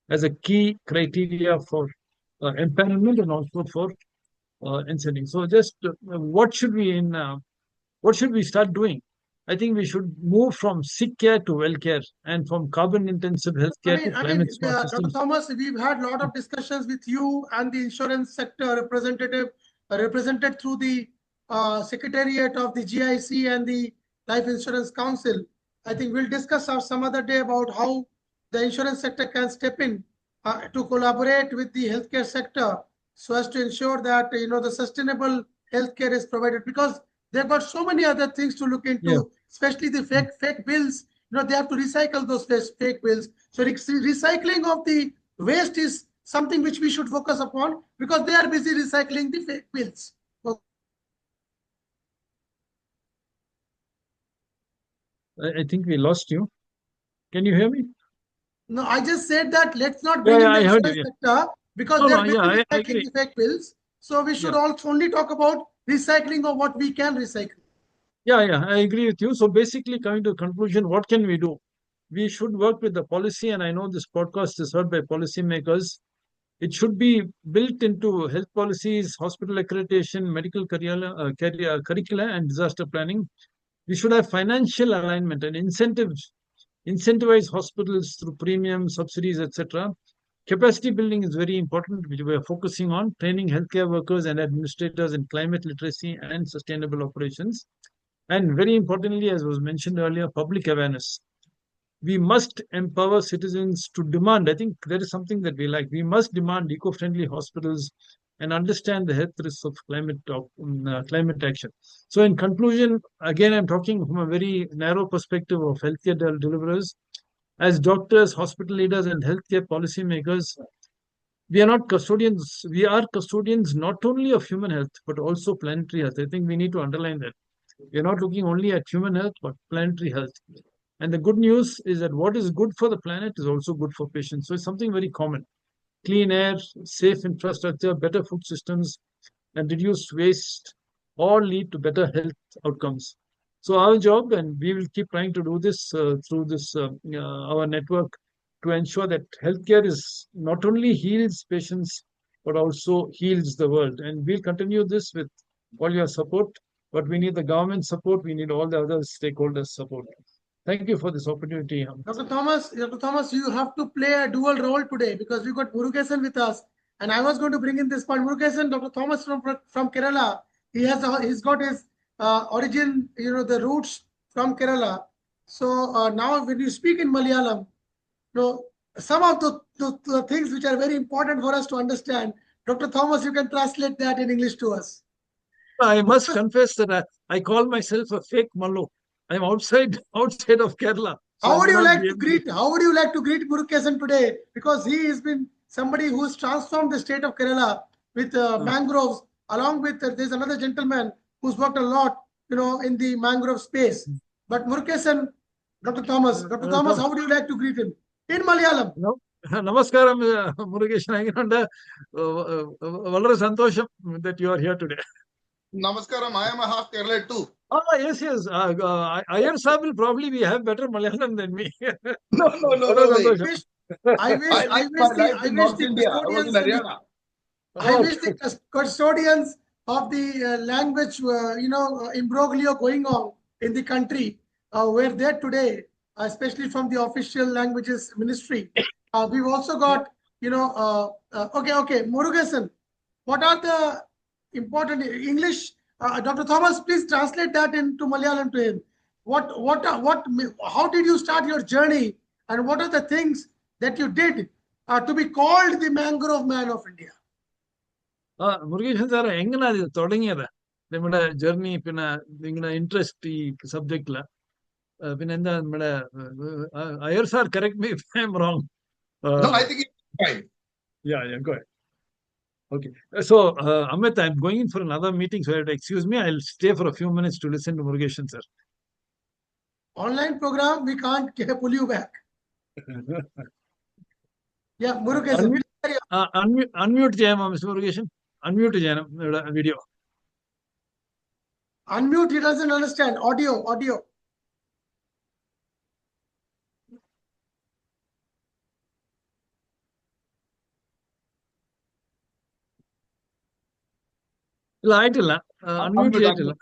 as a key criteria for empowerment and also for incenting. So, just what should we start doing? I think we should move from sick care to well care and from carbon intensive healthcare to climate smart Dr. systems. Thomas, we've had a lot of discussions with you and the insurance sector representative represented through the Secretariat of the GIC and the Life Insurance Council. I think we'll discuss some other day about how the insurance sector can step in to collaborate with the healthcare sector so as to ensure that the sustainable healthcare is provided, because they've got so many other things to look into, especially the fake bills. They have to recycle those fake bills. So recycling of the waste is something which we should focus upon, because they are busy recycling the fake bills. I think we lost you. Can you hear me? No, I just said that let's not bring in I the heard insurance you, sector, because they're busy I recycling agree. the fake bills. So we should also only talk about recycling of what we can recycle. I agree with you. So basically, coming to a conclusion, what can we do? We should work with the policy, and I know this podcast is heard by policymakers. It should be built into health policies, hospital accreditation, medical curricula, and disaster planning. We should have financial alignment and incentivize hospitals through premium subsidies, etc. Capacity building is very important, which we are focusing on, training healthcare workers and administrators in climate literacy and sustainable operations. And very importantly, as was mentioned earlier, public awareness. We must empower citizens to demand. I think that is something that we like. We must demand eco-friendly hospitals and understand the health risks of climate action. So, in conclusion, again, I'm talking from a very narrow perspective of healthcare deliverers. As doctors, hospital leaders, and healthcare policymakers, we are not custodians. We are custodians not only of human health, but also planetary health. I think we need to underline that. We are not looking only at human health, but planetary health. And the good news is that what is good for the planet is also good for patients. So it's something very common. Clean air, safe infrastructure, better food systems, and reduced waste all lead to better health outcomes. So our job, and we will keep trying to do this through this our network, to ensure that healthcare is not only heals patients, but also heals the world. And we'll continue this with all your support. But we need the government support. We need all the other stakeholders' support. Thank you for this opportunity. Dr. Thomas, you have to play a dual role today, because we got Murugesan with us, and I was going to bring in this point. Murugesan, Dr. Thomas from Kerala, he's got his origin, the roots from Kerala. So now when you speak in Malayalam, some of the things which are very important for us to understand, Dr. Thomas, you can translate that in English to us. I must confess that I call myself a fake Mallu. I'm outside of Kerala. So how would you like to greet Murugesan today? Because he has been somebody who's transformed the state of Kerala with mangroves, along with there's another gentleman who's worked a lot, in the mangrove space. But Murugesan, Dr. Thomas, how would you like to greet him in Malayalam? No. Namaskaram, Murugesan. Valare santosham that you are here today. Namaskaram, I am a half Kerala too. Oh, yes. Iyer Saab will probably have better Malayalam than me. No. I wish the custodians of the language, imbroglio going on in the country were there today, especially from the official languages ministry. We've also got, okay, Murugesan, what are the important English? Dr. Thomas, please translate that into Malayalam to him. How did you start your journey, and what are the things that you did to be called the Mangrove Man of India? Murugesan sir, engana idu thodangiyada nammada journey pinna ningala interest ee subject la pinna endha nammada Iyer sir, correct me if I am wrong. No, I think it's fine. Yeah, go ahead. Okay. So, Amit, I'm going in for another meeting, so you have to excuse me. I'll stay for a few minutes to listen to Murugesan sir. Online program, we can't pull you back. Yeah, Murugesan. Unmute ചെയ്യാമോ mister Murukesan? Unmute ചെയ്യണം ഇവിടെ video. Unmute, he doesn't understand. Audio. ഇല്ല, ആയിട്ടില്ല. Unmute ചെയ്തിട്ടില്ല.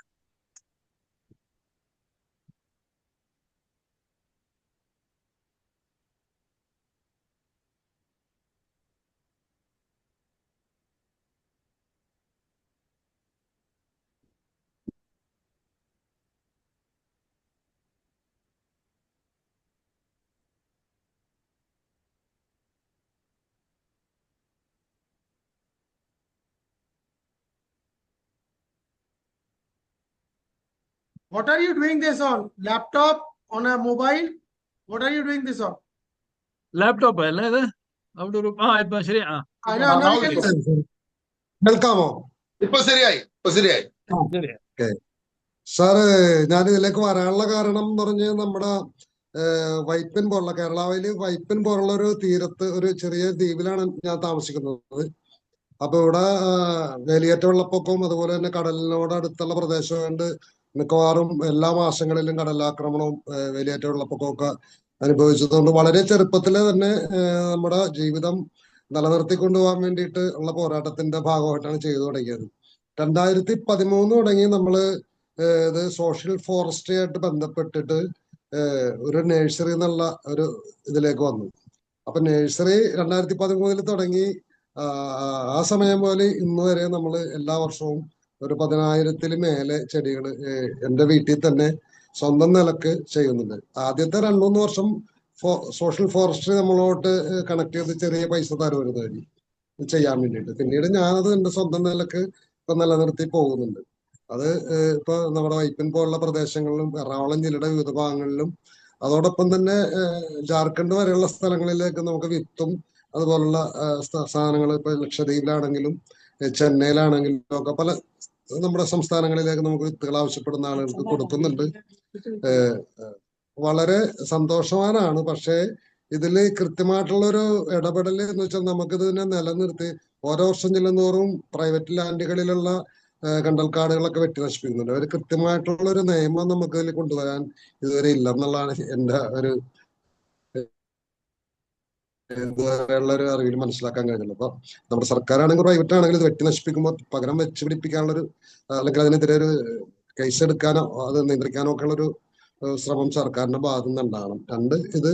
What are you doing this on? Laptop, on a mobile? What are you doing this on? Laptop അല്ലേ ഇത്? അവിടെ ഒരു ഇപ്പൊ ശരി. I know, now you can listen. കേൾക്കാമോ? ഇപ്പൊ ശരിയായി. ശരി. സാറ് ഞാൻ ഇതിലേക്ക് വരാനുള്ള കാരണം എന്ന് പറഞ്ഞാൽ നമ്മുടെ വൈപ്പിൻ പോലുള്ള കേരളാവില് വൈപ്പിൻ പോലുള്ള ഒരു തീരത്ത് ഒരു ചെറിയ ദ്വീപിലാണ് ഞാൻ താമസിക്കുന്നത്. അപ്പൊ ഇവിടെ വേലിയേറ്റ വെള്ളപ്പൊക്കവും അതുപോലെ തന്നെ കടലിനോട് അടുത്തുള്ള പ്രദേശമായതുകൊണ്ട് മിക്കവാറും എല്ലാ മാസങ്ങളിലും കടലാക്രമണവും വേലിയേറ്റ വെള്ളപ്പൊക്കവും ഒക്കെ അനുഭവിച്ചതുകൊണ്ട് വളരെ ചെറുപ്പത്തിലെ തന്നെ നമ്മുടെ ജീവിതം നിലനിർത്തി കൊണ്ടുപോകാൻ വേണ്ടിയിട്ട് ഉള്ള പോരാട്ടത്തിന്റെ ഭാഗമായിട്ടാണ് ചെയ്തു തുടങ്ങിയത്. 2013 തുടങ്ങി നമ്മള് ഇത് സോഷ്യൽ ഫോറസ്ട്രി ആയിട്ട് ബന്ധപ്പെട്ടിട്ട് ഒരു നഴ്സറി എന്നുള്ള ഒരു ഇതിലേക്ക് വന്നു. അപ്പൊ നഴ്സറി 2013 തുടങ്ങി. ആ സമയം പോലെ ഇന്ന് വരെ നമ്മൾ എല്ലാ വർഷവും ഒരു 10,000-ൽ മേലെ ചെടികൾ എൻ്റെ വീട്ടിൽ തന്നെ സ്വന്തം നിലക്ക് ചെയ്യുന്നുണ്ട്. ആദ്യത്തെ 2-3 വർഷം സോഷ്യൽ ഫോറസ്ട്രി നമ്മളോട്ട് കണക്ട് ചെയ്ത് ചെറിയ പൈസ തരുമായിരുന്നു ചെയ്യാൻ വേണ്ടിയിട്ട്. പിന്നീട് ഞാനത് എൻ്റെ സ്വന്തം നിലക്ക് ഇപ്പൊ നിലനിർത്തി പോകുന്നുണ്ട്. അത് ഇപ്പൊ നമ്മുടെ വൈപ്പിൻ പോലുള്ള പ്രദേശങ്ങളിലും എറണാകുളം ജില്ലയുടെ വിവിധ ഭാഗങ്ങളിലും അതോടൊപ്പം തന്നെ ജാർഖണ്ഡ് വരെയുള്ള സ്ഥലങ്ങളിലേക്ക് നമുക്ക് വിത്തും അതുപോലുള്ള സാധനങ്ങൾ ഇപ്പൊ ലക്ഷദ്വീപിലാണെങ്കിലും ചെന്നൈയിലാണെങ്കിലും ഒക്കെ പല നമ്മുടെ സംസ്ഥാനങ്ങളിലേക്ക് നമുക്ക് വിത്തുകൾ ആവശ്യപ്പെടുന്ന ആളുകൾക്ക് കൊടുക്കുന്നുണ്ട്. വളരെ സന്തോഷവാനാണ്. പക്ഷേ ഇതില് കൃത്യമായിട്ടുള്ളൊരു ഇടപെടൽ എന്ന് വെച്ചാൽ നമുക്കിതിനെ നിലനിർത്തി ഓരോ വർഷം ചെല്ലുന്നോറും പ്രൈവറ്റ് ലാൻഡുകളിലുള്ള കണ്ടൽക്കാടുകളൊക്കെ വെട്ടി നശിപ്പിക്കുന്നുണ്ട്. ഒരു കൃത്യമായിട്ടുള്ള ഒരു നിയമം നമുക്ക് ഇതിൽ കൊണ്ടുവരാൻ ഇതുവരെ ഇല്ല എന്നുള്ളതാണ് എൻ്റെ ഒരു ഇതുവരെയുള്ള ഒരു അറിവിൽ മനസ്സിലാക്കാൻ കഴിഞ്ഞുള്ളൂ. അപ്പൊ നമ്മുടെ സർക്കാരാണെങ്കിൽ പ്രൈവറ്റ് ആണെങ്കിലും ഇത് വെട്ടി നശിപ്പിക്കുമ്പോൾ പകരം വെച്ച് പിടിപ്പിക്കാനുള്ളൊരു അല്ലെങ്കിൽ അതിനെതിരെ ഒരു കേസ് എടുക്കാനോ അത് നിയന്ത്രിക്കാനോ ഒക്കെ ഉള്ളൊരു ശ്രമം സർക്കാരിന്റെ ഭാഗത്തു നിന്നുണ്ടാകണം. 2, ഇത്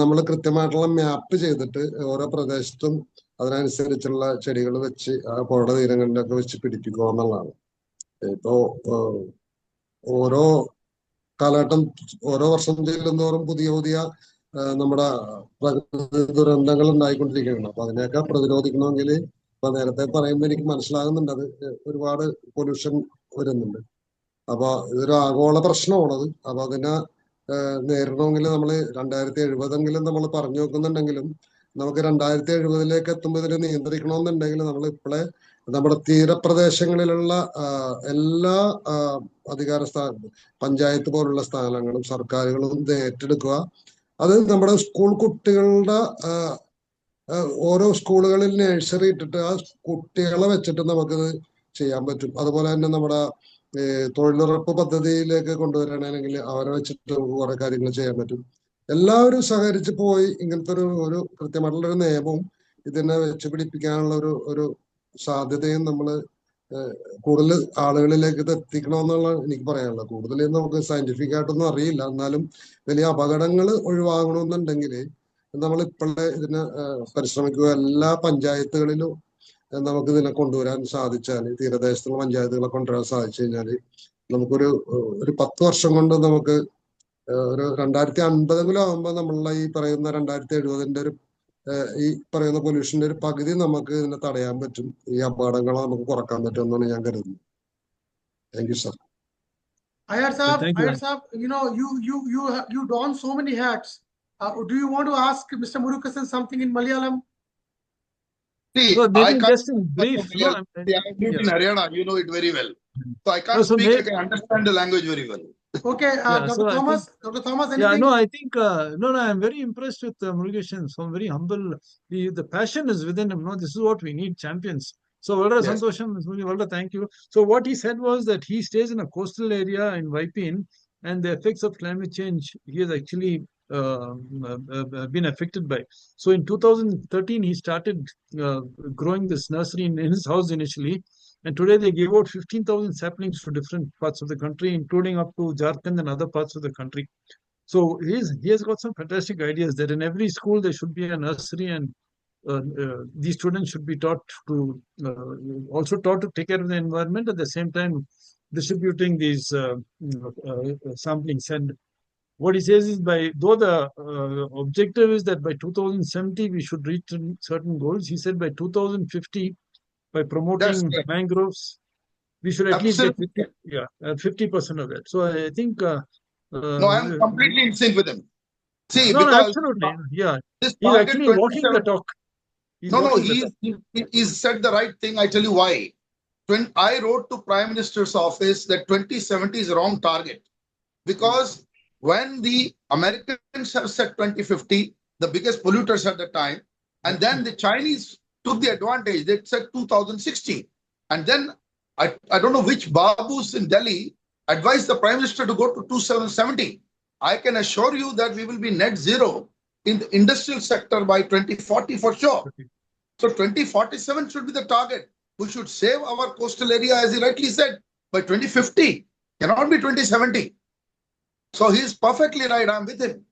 നമ്മൾ കൃത്യമായിട്ടുള്ള മാപ്പ് ചെയ്തിട്ട് ഓരോ പ്രദേശത്തും അതിനനുസരിച്ചുള്ള ചെടികൾ വെച്ച് ആ പുഴയുടെ തീരങ്ങളിലൊക്കെ വെച്ച് പിടിപ്പിക്കുക എന്നുള്ളതാണ്. ഇപ്പോ ഓരോ കാലഘട്ടം ഓരോ വർഷം ചെല്ലുന്നതോറും പുതിയ നമ്മുടെ പ്രകൃതി ദുരന്തങ്ങൾ ഉണ്ടായിക്കൊണ്ടിരിക്കുകയാണ്. അപ്പൊ അതിനെയൊക്കെ പ്രതിരോധിക്കണമെങ്കിൽ ഇപ്പൊ നേരത്തെ പറയുമ്പോൾ എനിക്ക് മനസ്സിലാകുന്നുണ്ട് അത് ഒരുപാട് പൊല്യൂഷൻ വരുന്നുണ്ട്. അപ്പൊ ഇതൊരു ആഗോള പ്രശ്നമാണത്. അപ്പൊ അതിനെ നേരിടണമെങ്കിൽ നമ്മൾ 2070 നമ്മൾ പറഞ്ഞു വെക്കുന്നുണ്ടെങ്കിലും നമുക്ക് 2070 എത്തുമ്പോൾ ഇതിനെ നിയന്ത്രിക്കണമെന്നുണ്ടെങ്കിൽ നമ്മൾ ഇപ്പോഴേ നമ്മുടെ തീരപ്രദേശങ്ങളിലുള്ള എല്ലാ അധികാര പഞ്ചായത്ത് പോലുള്ള സ്ഥാനങ്ങളും സർക്കാരുകളും ഇത് ഏറ്റെടുക്കുക. അത് നമ്മുടെ സ്കൂൾ കുട്ടികളുടെ ഓരോ സ്കൂളുകളിൽ നഴ്സറി ഇട്ടിട്ട് ആ കുട്ടികളെ വെച്ചിട്ട് നമുക്കിത് ചെയ്യാൻ പറ്റും. അതുപോലെ തന്നെ നമ്മുടെ തൊഴിലുറപ്പ് പദ്ധതിയിലേക്ക് കൊണ്ടുവരാനാണെങ്കിൽ അവരെ വെച്ചിട്ട് കുറെ കാര്യങ്ങൾ ചെയ്യാൻ പറ്റും. എല്ലാവരും സഹകരിച്ച് പോയി ഇങ്ങനത്തെ ഒരു കൃത്യമായിട്ടുള്ളൊരു നിയമവും ഇതിനെ വെച്ച് പിടിപ്പിക്കാനുള്ള ഒരു സാധ്യതയും നമ്മൾ കൂടുതൽ ആളുകളിലേക്ക് ഇത് എത്തിക്കണമെന്നുള്ള എനിക്ക് പറയാനുള്ളത്. കൂടുതൽ നമുക്ക് സയന്റിഫിക് ആയിട്ടൊന്നും അറിയില്ല. എന്നാലും വലിയ അപകടങ്ങൾ ഒഴിവാകണമെന്നുണ്ടെങ്കിൽ നമ്മൾ ഇപ്പോഴേ ഇതിനെ പരിശ്രമിക്കുക. എല്ലാ പഞ്ചായത്തുകളിലും നമുക്ക് ഇതിനെ കൊണ്ടുവരാൻ സാധിച്ചാൽ, തീരദേശത്തുള്ള പഞ്ചായത്തുകളെ കൊണ്ടുവരാൻ സാധിച്ചു കഴിഞ്ഞാൽ നമുക്കൊരു 10 വർഷം കൊണ്ട് നമുക്ക് ഒരു 2050 ആകുമ്പോൾ നമ്മളുടെ ഈ പറയുന്ന 2070 ഒരു ഈ പറയുന്ന പൊല്യൂഷന്റെ ഒരു പകുതി നമുക്ക് ഇതിനെ തടയാൻ പറ്റും. ഈ അപകടങ്ങളെ നമുക്ക് കുറക്കാൻ പറ്റും എന്നാണ് ഞാൻ കരുതുന്നത്. Thank you sir. Ayar Saab, you don so many hats. Do you want to ask Mr. Murugesan something in Malayalam? See, So I maybe can't just in brief. See, I lived in Haryana, you know it very well. So I can't So speak, I can understand the language very well. Okay, Yeah, Dr. so I think, Thomas, Dr. Thomas, yeah, anything? no, I think, no, I'm very impressed with Murugeshan. So I'm very humble. The passion is within him. No, this is what we need, champions. So, Valda Yes. Santosham, Valda, thank you. So, what he said was that he stays in a coastal area in Waipin, and the effects of climate change he has actually been affected by. So, in 2013, he started growing this nursery in his house initially. And today they gave out 15,000 saplings to different parts of the country, including up to Jharkhand and other parts of the country. So he has got some fantastic ideas that in every school there should be a nursery, and these students should be taught to also taught to take care of the environment, at the same time distributing these samplings. And what he says is, by though the objective is that by 2070 we should reach certain goals, he said by 2050, by That's promoting correct. mangroves, we should at least get Absolutely. 50% of that. So I think No, I'm completely in sync with him. See, no, because absolutely, yeah. this He's target actually walking the 27, talk. He's no, walking the he's said the right thing. I tell you why. When I wrote to Prime Minister's office that 2070 is a wrong target, because when the Americans have set 2050, the biggest polluters at the time, and then the Chinese took the advantage. They said 2060, and then I don't know which babus in Delhi advised the Prime Minister to go to 2770. I can assure you that we will be net zero in the industrial sector by 2040 for sure. So 2047 should be the target. We should save our coastal area, as he rightly said, by 2050. Cannot be 2070. So he's perfectly right. I'm with him.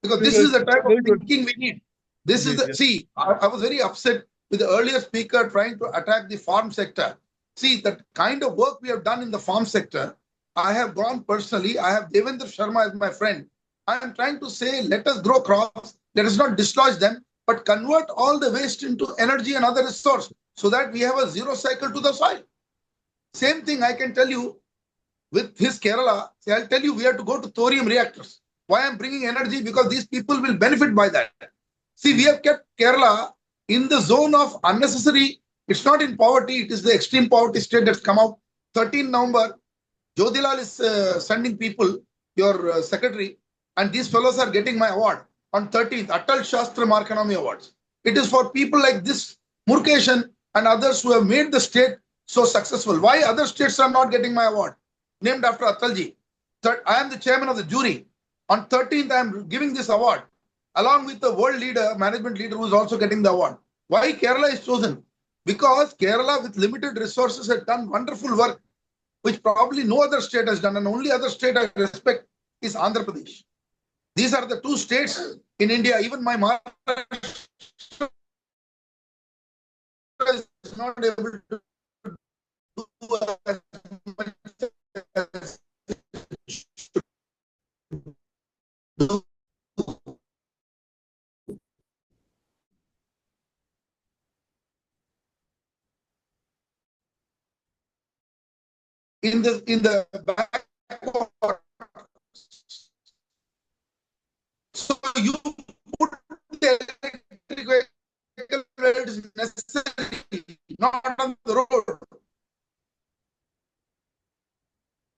Because this is the type of thinking we need. This is the, see, I was very upset with the earlier speaker trying to attack the farm sector. See, the kind of work we have done in the farm sector, I have gone personally. I have Devendra Sharma as my friend. I am trying to say, let us grow crops. Let us not dislodge them, but convert all the waste into energy and other resource so that we have a zero cycle to the soil. Same thing I can tell you with his Kerala. See, I'll tell you, we have to go to thorium reactors. Why I'm bringing energy? Because these people will benefit by that. See, we have kept Kerala in the zone of unnecessary. It's not in poverty. It is the extreme poverty state that's come out. 13 November, Jodhilal is sending people, your secretary, and these fellows are getting my award on 13th, Atal Shastra Markanami Awards. It is for people like this, Murkeshan and others who have made the state so successful. Why other states are not getting my award? Named after Atalji. I am the chairman of the jury. On 13th, I am giving this award, along with the world leader, management leader, who is also getting the award. Why Kerala is chosen? Because Kerala, with limited resources, has done wonderful work, which probably no other state has done, and only other state I respect is Andhra Pradesh. These are the two states in India. Even my Maharashtra is not able to do as much as in the backward. So you put the electric vehicle where it is necessary.